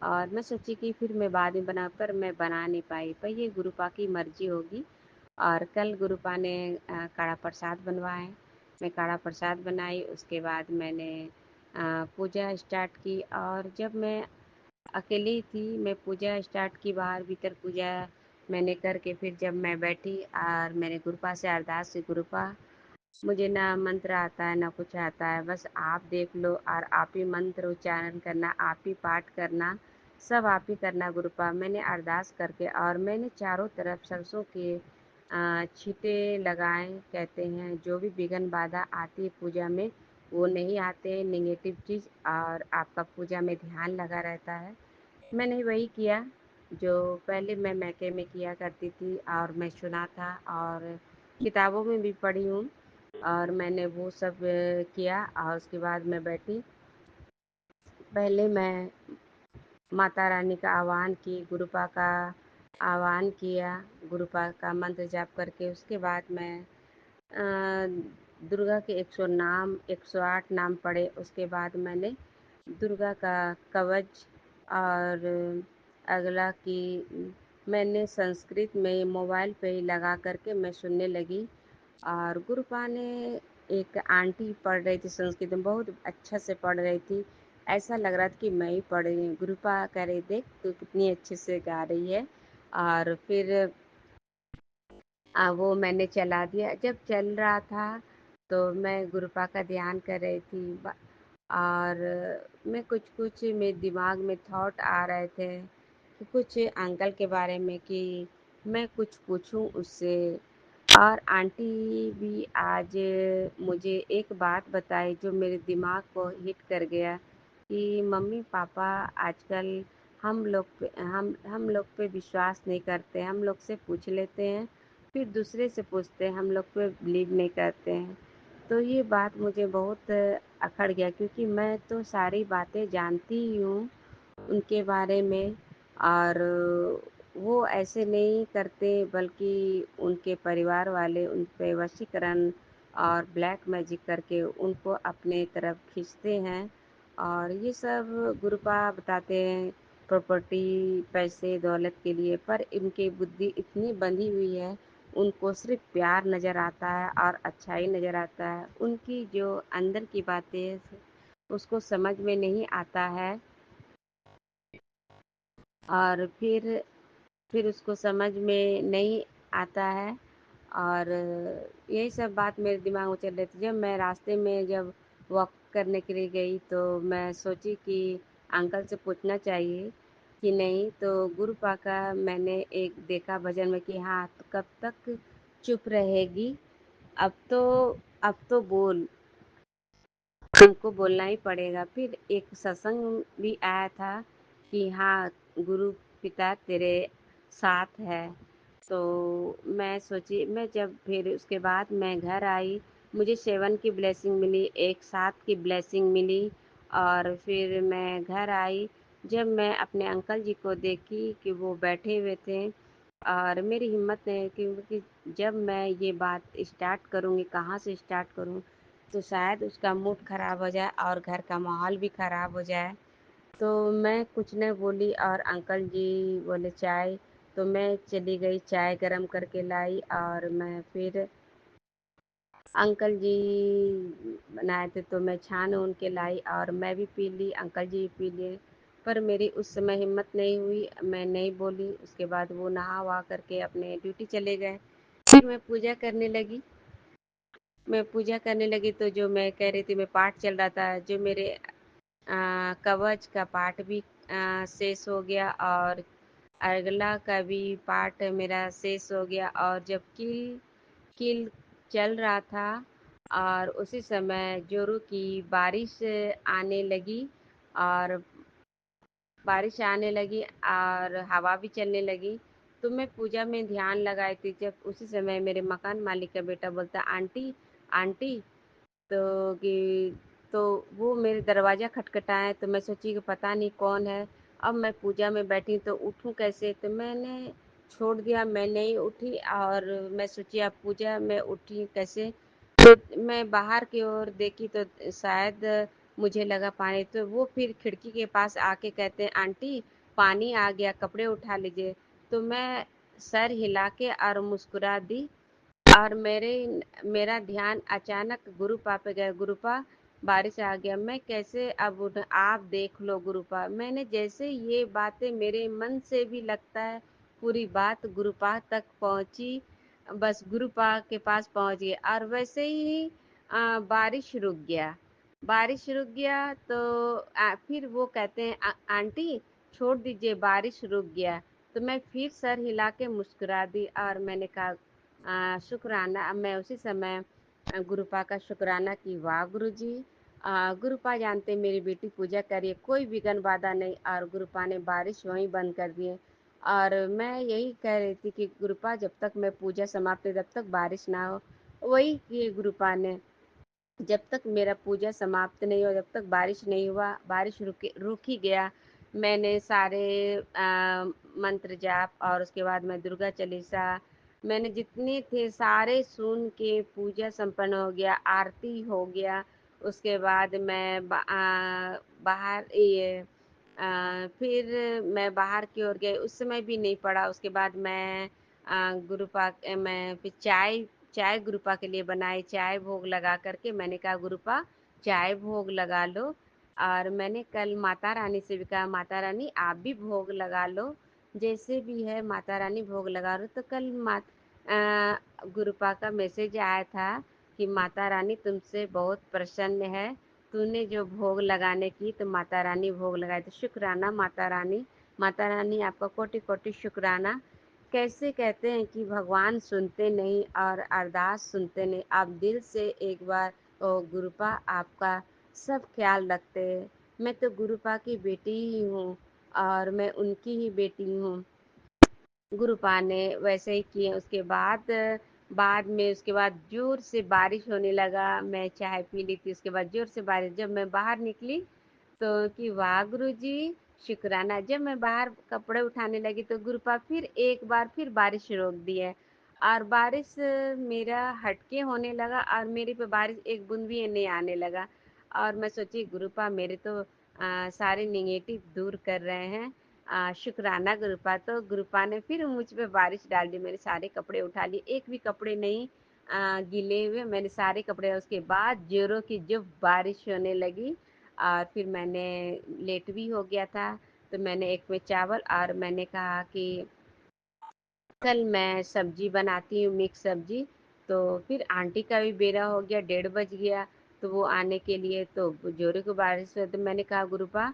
और मैं सोची कि फिर मैं बाद में बना, पर मैं बना नहीं पाई, पर ये गुरुपा की मर्जी होगी। और कल गुरुपा ने काढ़ा प्रसाद बनवाए, मैं काढ़ा प्रसाद बनाई। उसके बाद मैंने पूजा स्टार्ट की, और जब मैं अकेली थी, मैं पूजा स्टार्ट की, बाहर भीतर पूजा मैंने करके फिर जब मैं बैठी और मैंने गुरुपा से अरदास की, गुरुपा मुझे ना मंत्र आता है ना कुछ आता है, बस आप देख लो और आप ही मंत्र उच्चारण करना, आप ही पाठ करना, सब आप ही करना गुरुपा। मैंने अरदास करके और मैंने चारों तरफ सरसों के छींटे लगाए। कहते हैं जो भी विघ्न बाधा आती है पूजा में, वो नहीं आते नेगेटिव चीज़, और आपका पूजा में ध्यान लगा रहता है। मैंने वही किया जो पहले मैं मैके में किया करती थी, और मैं सुना था और किताबों में भी पढ़ी हूँ। और मैंने वो सब किया, और उसके बाद मैं बैठी। पहले मैं माता रानी का आह्वान की, गुरुपा का आह्वान किया, गुरुपा का मंत्र जाप करके। उसके बाद मैं दुर्गा के 108 नाम पढ़े। उसके बाद मैंने दुर्गा का कवच और अगला कि मैंने संस्कृत में मोबाइल पे ही लगा करके मैं सुनने लगी। और गुरुपा ने, एक आंटी पढ़ रही थी संस्कृत में, बहुत अच्छा से पढ़ रही थी, ऐसा लग रहा था कि मैं ही पढ़ रही हूँ। गुरुपा कह रही, देख तू कितनी अच्छे से गा रही है। और फिर वो मैंने चला दिया। जब चल रहा था तो मैं गुरुपा का ध्यान कर रही थी, और मैं कुछ कुछ मेरे दिमाग में थॉट आ रहे थे कि कुछ अंकल के बारे में, कि मैं कुछ पूछूं उससे। और आंटी भी आज मुझे एक बात बताई जो मेरे दिमाग को हिट कर गया, कि मम्मी पापा आजकल हम लोग पे विश्वास नहीं करते, हम लोग से पूछ लेते हैं फिर दूसरे से पूछते हैं, हम लोग पे बिलीव नहीं करते हैं। तो ये बात मुझे बहुत अखड़ गया, क्योंकि मैं तो सारी बातें जानती ही हूँ उनके बारे में। और वो ऐसे नहीं करते, बल्कि उनके परिवार वाले उन पे वशीकरण और ब्लैक मैजिक करके उनको अपने तरफ खींचते हैं। और ये सब गुरुपा बताते हैं प्रॉपर्टी, पैसे दौलत के लिए, पर इनकी बुद्धि इतनी बंधी हुई है, उनको सिर्फ प्यार नज़र आता है और अच्छाई नज़र आता है। उनकी जो अंदर की बातें उसको समझ में नहीं आता है। और फिर उसको समझ में नहीं आता है। और यही सब बात मेरे दिमाग में चल रही थी। जब मैं रास्ते में जब वॉक करने के लिए गई, तो मैं सोची कि अंकल से पूछना चाहिए कि नहीं। तो गुरुपा का मैंने एक देखा भजन में कि हाँ, तो कब तक चुप रहेगी, अब तो बोल, हमको बोलना ही पड़ेगा। फिर एक सत्संग भी आया था कि हाँ, गुरु पिता तेरे साथ है। तो मैं सोची, मैं जब फिर उसके बाद मैं घर आई, मुझे 7 की ब्लेसिंग मिली, एक 7 की ब्लेसिंग मिली। और फिर मैं घर आई, जब मैं अपने अंकल जी को देखी कि वो बैठे हुए थे, और मेरी हिम्मत नहीं है, क्योंकि जब मैं ये बात स्टार्ट करूँगी, कहाँ से स्टार्ट करूँ, तो शायद उसका मूड ख़राब हो जाए और घर का माहौल भी ख़राब हो जाए। तो मैं कुछ नहीं बोली, और अंकल जी बोले चाय, तो मैं चली गई चाय गरम करके लाई। और मैं फिर अंकल जी बनाए थे तो मैं छान ऊन के लाई, और मैं भी पी ली, अंकल जी भी पी लिए। पर मेरी उस समय हिम्मत नहीं हुई, मैं नहीं बोली। उसके बाद वो नहा वहा करके अपने ड्यूटी चले गए। फिर मैं पूजा करने लगी, तो जो मैं कह रही थी, मैं पाठ चल रहा था, जो मेरे कवच का पाठ भी शेष हो गया, और अगला का भी पाठ मेरा शेष हो गया। और जब किल किल चल रहा था, और उसी समय जोरों की बारिश आने लगी, और बारिश आने लगी और हवा भी चलने लगी। तो मैं पूजा में ध्यान लगाई थी, जब उसी समय मेरे मकान मालिक का बेटा बोलता, आंटी आंटी। तो कि तो वो मेरे दरवाज़ा खटखटाए, तो मैं सोची कि पता नहीं कौन है। अब मैं पूजा में बैठी तो उठूँ कैसे? तो मैंने छोड़ दिया, मैं नहीं उठी और मैं सोची अब पूजा में उठी कैसे? तो मैं बाहर की ओर देखी तो शायद मुझे लगा पानी, तो वो फिर खिड़की के पास आके कहते हैं, आंटी पानी आ गया, कपड़े उठा लीजिए। तो मैं सर हिला के और मुस्कुरा दी और मेरा ध्यान अचानक गुरुपा पे गया। गुरुपा बारिश आ गया, मैं कैसे अब आप देख लो गुरुपा। मैंने जैसे ये बातें मेरे मन से भी लगता है पूरी बात गुरुपा तक पहुंची, बस गुरुपा के पास पहुंच गई और वैसे ही बारिश रुक गया। बारिश रुक गया तो फिर वो कहते हैं, आंटी छोड़ दीजिए बारिश रुक गया। तो मैं फिर सर हिला के मुस्कुरा दी और मैंने कहा शुक्राना। मैं उसी समय गुरुपा का शुक्राना की, वाह गुरुजी, गुरुपा जानते मेरी बेटी पूजा करिए, कोई विघ्न बाधा नहीं। और गुरुपा ने बारिश वहीं बंद कर दिए। और मैं यही कह रही थी कि गुरुपा जब तक मैं पूजा समाप्त है, जब तक बारिश ना हो, वही किए गुरुपा ने। जब तक मेरा पूजा समाप्त नहीं हो, जब तक बारिश नहीं हुआ, बारिश रुक ही गया। मैंने सारे मंत्र जाप और उसके बाद मैं दुर्गा चालीसा, मैंने जितने थे सारे सुन के पूजा संपन्न हो गया, आरती हो गया। उसके बाद मैं बाहर ये फिर मैं बाहर की ओर गई, उस समय भी नहीं पड़ा। उसके बाद मैं मैं फिर चाय चाय गुरुपा के लिए बनाई, चाय भोग लगा करके मैंने कहा गुरुपा चाय भोग लगा लो। और मैंने कल माता रानी से भी कहा, माता रानी आप भी भोग लगा लो, जैसे भी है माता रानी भोग लगा लो। तो कल गुरुपा का मैसेज आया था कि माता रानी तुमसे बहुत प्रसन्न है, तूने जो भोग लगाने की तो माता रानी भोग लगाई। तो शुक्राना माता रानी आपका कोटि कोटि शुक्राना। कैसे कहते हैं कि भगवान सुनते नहीं और अरदास सुनते नहीं। आप दिल से एक बार ओ गुरुपा आपका सब ख्याल रखते हैं। मैं तो गुरुपा की बेटी ही हूँ और मैं उनकी ही बेटी हूँ। गुरुपा ने वैसे ही किए। उसके उसके बाद जोर से बारिश होने लगा। मैं चाय पी ली थी, उसके बाद जोर से बारिश। जब मैं बाहर निकली तो कि वाह गुरुजी शुक्राना। जब मैं बाहर कपड़े उठाने लगी तो गुरुपा फिर एक बार फिर बारिश रोक दी है और बारिश मेरा हटके होने लगा और मेरे पे बारिश एक बूंद भी नहीं आने लगा। और मैं सोची गुरुपा मेरे तो सारे निगेटिव दूर कर रहे हैं, शुक्राना गुरुपा। तो गुरुपा ने फिर मुझ पे बारिश डाल दी, मैंने सारे कपड़े उठा लिए, एक भी कपड़े नहीं गीले हुए, मैंने सारे कपड़े। उसके बाद जोरों की जब बारिश होने लगी और फिर मैंने लेट भी हो गया था, तो मैंने एक में चावल और मैंने कहा कि कल मैं सब्जी बनाती हूँ मिक्स सब्जी। तो फिर आंटी का भी बेरा हो गया, 1:30 बज गया, तो वो आने के लिए तो जोरे को बारिश हुई। तो मैंने कहा गुरुपा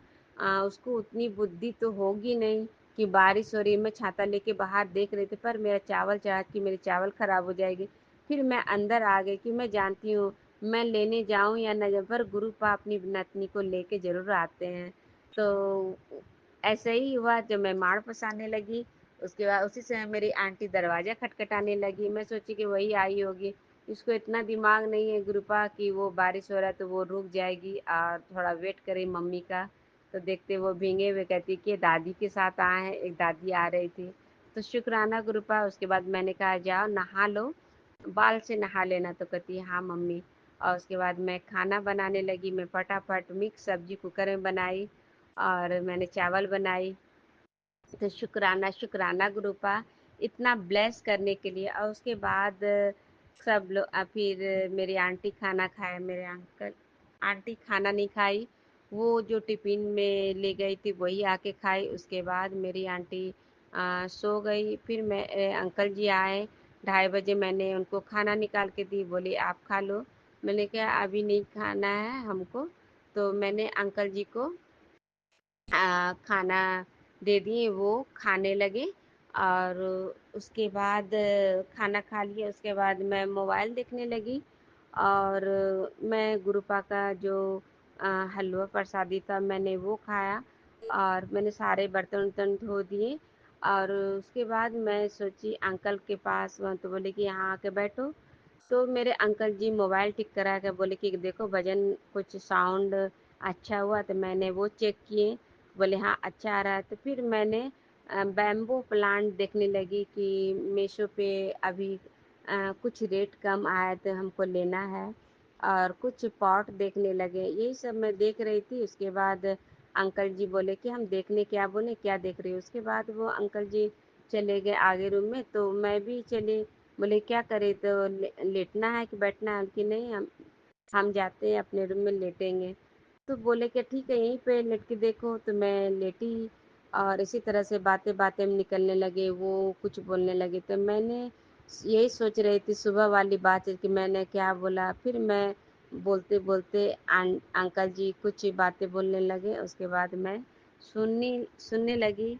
उसको उतनी बुद्धि तो होगी नहीं कि बारिश हो रही है, मैं छाता लेके बाहर देख रही थी पर मेरा चावल चाह कि मेरे चावल खराब हो जाएगी। फिर मैं अंदर आ गई कि मैं जानती हूँ मैं लेने जाऊं या न जाऊं, पर गुरुपा अपनी नतनी को लेके जरूर आते हैं। तो ऐसे ही हुआ जब मैं माड़ पसारने लगी। उसके बाद उसी समय मेरी आंटी दरवाजा खटखटाने लगी, मैं सोची कि वही आई होगी। इसको इतना दिमाग नहीं है गुरुपा कि वो बारिश हो रहा है तो वो रुक जाएगी और थोड़ा वेट करे मम्मी का। तो देखते वो भीगे हुए कहती कि दादी के साथ आए हैं, एक दादी आ रही थी। तो शुक्राना गुरुपा। उसके बाद मैंने कहा जाओ नहा लो, बाल से नहा लेना। तो कहती हाँ मम्मी। और उसके बाद मैं खाना बनाने लगी। मैं फटाफट मिक्स सब्जी कुकर में बनाई और मैंने चावल बनाई। तो शुक्राना शुक्राना गुरुपा इतना ब्लेस करने के लिए। और उसके बाद सब लोग फिर मेरी आंटी खाना खाए, मेरे अंकल आंटी खाना नहीं खाई, वो जो टिफिन में ले गई थी वही आके खाई। उसके बाद मेरी आंटी सो गई। फिर अंकल जी आए 2:30 बजे, मैंने उनको खाना निकाल के दी, बोले आप खा लो। मैंने कहा अभी नहीं खाना है हमको। तो मैंने अंकल जी को खाना दे दिए, वो खाने लगे। और उसके बाद खाना खा लिया। उसके बाद मैं मोबाइल देखने लगी और मैं गुरुपा का जो हलवा प्रसादी था मैंने वो खाया और मैंने सारे बर्तन वर्तन धो दिए। और उसके बाद मैं सोची अंकल के पास, वहाँ तो बोले कि यहाँ आके बैठो। तो मेरे अंकल जी मोबाइल ठीक करा के बोले कि देखो भजन कुछ साउंड अच्छा हुआ। तो मैंने वो चेक किए बोले हाँ अच्छा आ रहा है। तो फिर मैंने बैम्बू प्लांट देखने लगी कि मीशो पे अभी कुछ रेट कम आया तो हमको लेना है, और कुछ पॉट देखने लगे। यही सब मैं देख रही थी। उसके बाद अंकल जी बोले कि हम देखने, क्या बोले क्या देख रही हो। उसके बाद वो अंकल जी चले गए आगे रूम में, तो मैं भी चली। बोले क्या करे, तो लेटना है कि बैठना है, कि नहीं हम जाते हैं अपने रूम में लेटेंगे। तो बोले कि ठीक है यहीं पे लेट के देखो। तो मैं लेटी, और इसी तरह से बातें बातें में निकलने लगे, वो कुछ बोलने लगे। तो मैंने यही सोच रही थी सुबह वाली बात है कि मैंने क्या बोला। फिर मैं बोलते बोलते अंकल जी कुछ बातें बोलने लगे। उसके बाद मैं सुननी सुनने लगी,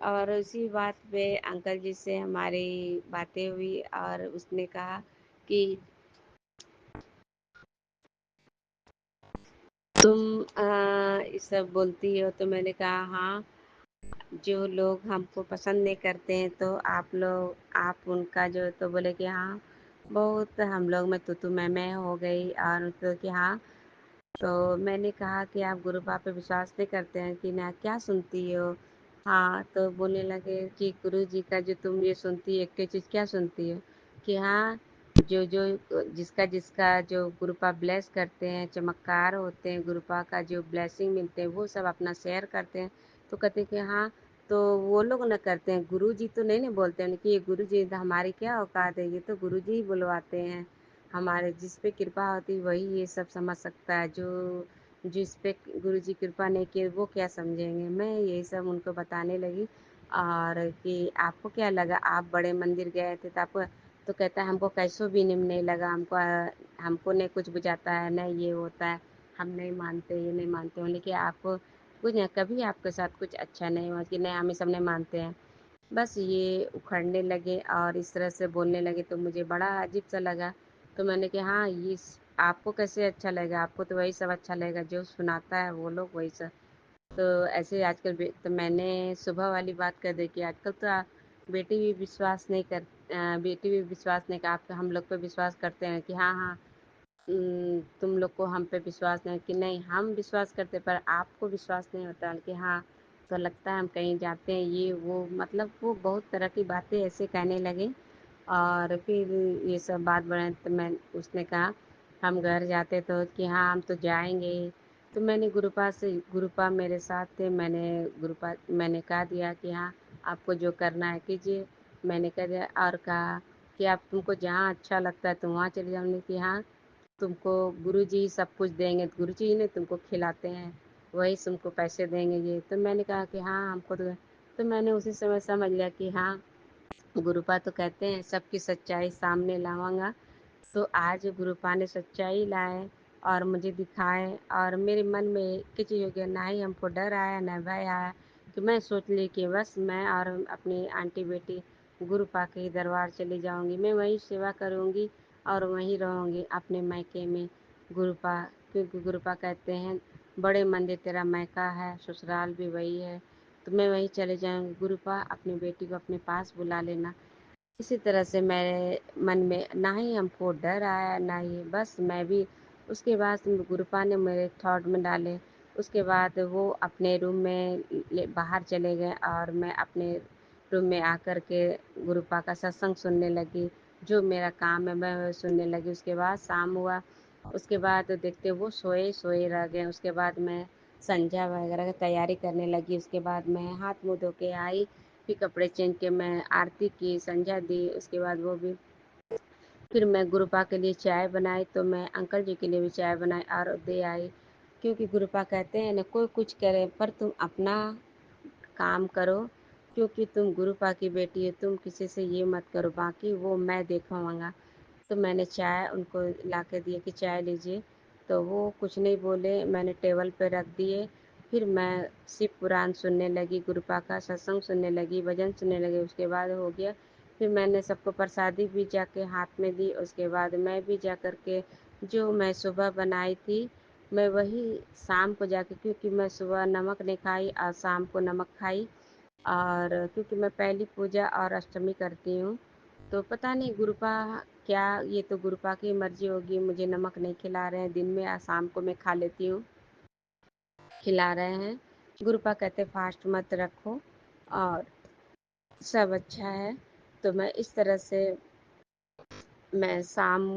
और उसी बात पे अंकल जी से हमारी बातें हुई, और उसने कहा कि तुम ये सब बोलती हो। तो मैंने कहा हाँ, जो लोग हमको पसंद नहीं करते हैं तो आप उनका जो, तो बोले कि हाँ बहुत हम लोग में तू मैं हो गई। और तो कि हाँ, तो मैंने कहा कि आप गुरु बाबा पे विश्वास नहीं करते हैं कि ना, क्या सुनती हो। हाँ, तो बोलने लगे कि गुरु जी का जो तुम ये सुनती है, एक चीज़ क्या सुनती हो, कि हाँ जो जो जिसका जिसका जो गुरुपा ब्लेस करते हैं, चमत्कार होते हैं, गुरुपा का जो ब्लेसिंग मिलते हैं वो सब अपना शेयर करते हैं। तो कहते हैं कि हाँ, तो वो लोग ना करते हैं, गुरु जी तो नहीं ना बोलते हैं कि ये गुरु जी, हमारी क्या औकात है, ये तो गुरु जी ही बुलवाते हैं। हमारे जिस पे कृपा होती है वही ये सब समझ सकता है, जो जिस पे गुरु जी कृपा नहीं की वो क्या समझेंगे। मैं यही सब उनको बताने लगी। और कि आपको क्या लगा, आप बड़े मंदिर गए थे तो आपको, तो कहता है हमको कैसो भी नहीं लगा, हमको नहीं कुछ बुझाता है, नहीं ये होता है, हम नहीं मानते, ये नहीं मानते। बोले कि आपको कुछ नहीं, कभी आपके साथ कुछ अच्छा नहीं हुआ, कि नहीं हम ये सब नहीं मानते हैं। बस ये उखड़ने लगे और इस तरह से बोलने लगे, तो मुझे बड़ा अजीब सा लगा। तो मैंने कहा हाँ, आपको कैसे अच्छा लगेगा, आपको तो वही सब अच्छा लगेगा जो सुनाता है वो लोग वही सब। तो ऐसे आजकल तो मैंने सुबह वाली बात कर दी कि आजकल तो बेटी भी विश्वास नहीं कर बेटी भी विश्वास नहीं कर, आप हम लोग पे विश्वास करते हैं कि हाँ हाँ, तुम लोग को हम पे विश्वास नहीं, कि नहीं हम विश्वास करते पर आपको विश्वास नहीं होता, कि हाँ, तो लगता है हम कहीं जाते हैं ये वो, मतलब वो बहुत तरह की बातें ऐसे कहने लगे। और फिर ये सब बात बढ़े तो उसने कहा हम घर जाते तो, कि हाँ हम तो जाएंगे। तो मैंने गुरुपा मेरे साथ थे, मैंने कह दिया कि हाँ आपको जो करना है कीजिए। मैंने कह दिया, और कहा कि आप तुमको जहाँ अच्छा लगता है तुम वहाँ चले जाओगे, कि हाँ तुमको गुरुजी ही सब कुछ देंगे, गुरुजी ही ने तुमको खिलाते हैं, वही तुमको पैसे देंगे ये। तो मैंने कहा कि हाँ हमको तो मैंने उसी समय समझ लिया कि हाँ, गुरुपा तो कहते हैं सबकी सच्चाई सामने लाऊंगा। तो आज गुरुपा ने सच्चाई लाए और मुझे दिखाए, और मेरे मन में किसी हो गया, ना ही हमको डर आया ना भय आया। कि मैं सोच ली कि बस मैं और अपनी आंटी बेटी गुरुपा के ही दरबार चली जाऊंगी, मैं वहीं सेवा करूंगी और वहीं रहूंगी अपने मायके में। गुरुपा, क्योंकि गुरुपा कहते हैं बड़े मंदिर तेरा मायका है, ससुराल भी वही है, तो मैं वहीं चले जाऊंगी। गुरुपा अपनी बेटी को अपने पास बुला लेना। इसी तरह से मेरे मन में ना ही हमको डर आया ना ही, बस मैं भी। उसके बाद गुरुपा ने मेरे थॉट में डाले। उसके बाद वो अपने रूम में बाहर चले गए, और मैं अपने रूम में आकर के गुरुपा का सत्संग सुनने लगी। जो मेरा काम है मैं वह सुनने लगी। उसके बाद शाम हुआ, उसके बाद देखते वो सोए सोए रह गए। उसके बाद मैं संध्या वगैरह की तैयारी करने लगी। उसके बाद मैं हाथ मुँह धो के आई, फिर कपड़े चेंज के मैं आरती की, संध्या दी। उसके बाद वो भी, फिर मैं गुरुपा के लिए चाय बनाई, तो मैं अंकल जी के लिए भी चाय बनाई और दे आई। क्योंकि गुरुपा कहते हैं ना, कोई कुछ करे पर तुम अपना काम करो, क्योंकि तुम गुरुपा की बेटी है, तुम किसी से ये मत करो, बाकी वो मैं देखूँगा। तो मैंने चाय उनको ला के दिए कि चाय लीजिए, तो वो कुछ नहीं बोले, मैंने टेबल पे रख दिए। फिर मैं शिव पुराण सुनने लगी, गुरुपा का सत्संग सुनने लगी, भजन सुनने लगी। उसके बाद हो गया, फिर मैंने सबको प्रसादी भी जाके हाथ में दी। उसके बाद मैं भी जा कर के जो मैं सुबह बनाई थी, मैं वही शाम को जाके, क्योंकि मैं सुबह नमक नहीं खाई और शाम को नमक खाई। और क्योंकि मैं पहली पूजा और अष्टमी करती हूँ, तो पता नहीं गुरुपा क्या, ये तो गुरुपा की मर्जी होगी, मुझे नमक नहीं खिला रहे हैं दिन में, शाम को मैं खा लेती हूँ, खिला रहे हैं। गुरुपा कहते फास्ट मत रखो और सब अच्छा है। तो मैं इस तरह से मैं शाम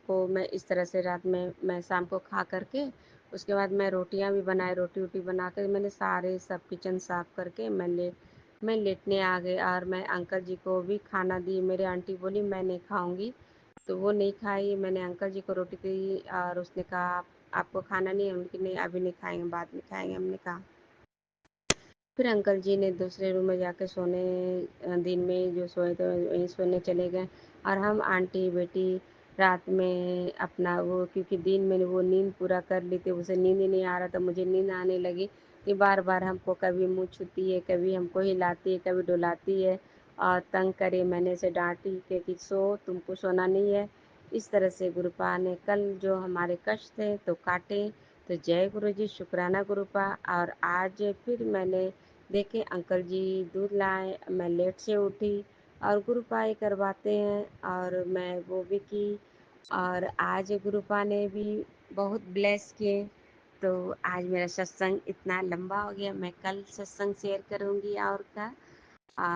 को मैं इस तरह से रात में मैं शाम को खा करके उसके बाद मैं रोटियां भी बनाए, रोटी वोटी बना कर मैंने सारे सब किचन साफ करके मैं लेटने आ गई और मैं अंकल जी को भी खाना दी। मेरे आंटी बोली मैं नहीं खाऊंगी, तो वो नहीं खाई। मैंने अंकल जी को रोटी दी और उसने कहा आपको खाना नहीं है? उनकी नहीं, अभी नहीं खाएंगे, बाद में खाएंगे, हमने कहा। फिर अंकल जी ने दूसरे रूम में जाके सोने, दिन में जो सोए थे वहीं सोने चले गए और हम आंटी बेटी रात में अपना वो, क्योंकि दिन में वो नींद पूरा कर ली थी, उसे नींद ही नहीं आ रहा था, मुझे नींद आने लगी कि बार बार हमको कभी मुंह छूती है, कभी हमको हिलाती है, कभी डुलाती है और तंग करे। मैंने इसे डांटी कि सो, तुमको सोना नहीं है। इस तरह से गुरुपा ने कल जो हमारे कष्ट थे तो काटे। तो जय गुरु जी, शुक्राना गुरुपा। और आज फिर मैंने देखे अंकल जी दूध लाए, मैं लेट से उठी और गुरुपाई करवाते हैं और मैं वो भी की। और आज गुरुपा ने भी बहुत ब्लेस किए। तो आज मेरा सत्संग इतना लंबा हो गया, मैं कल सत्संग शेयर करूंगी और का।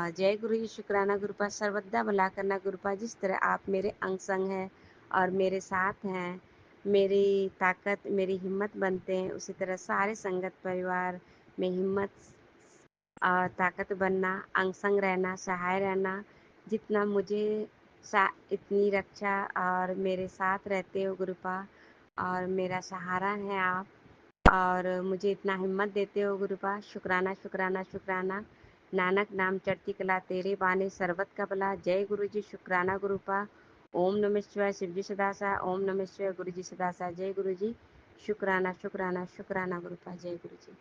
जय गुरु जी, शुक्राना गुरुपा। सर्वदा भला करना गुरुपा। जिस तरह आप मेरे अंग संग हैं और मेरे साथ हैं, मेरी ताकत मेरी हिम्मत बनते हैं, उसी तरह सारे संगत परिवार में हिम्मत ताकत बनना, अंग संग रहना, सहाय रहना। जितना मुझे इतनी रक्षा और मेरे साथ रहते हो गुरुपा और मेरा सहारा है आप और मुझे इतना हिम्मत देते हो गुरुपा। शुक्राना शुक्राना शुक्राना। नानक नाम चढ़ती कला तेरे बाने सरबत का भला। जय गुरु जी, शुक्राना गुरुपा। ओम नमः शिवाय। शिव जी सदासा। ओम नमः शिवाय। गुरु जी सदासा। जय गुरु जी, शुक्राना शुक्राना शुक्राना गुरुपा। जय गुरु जी।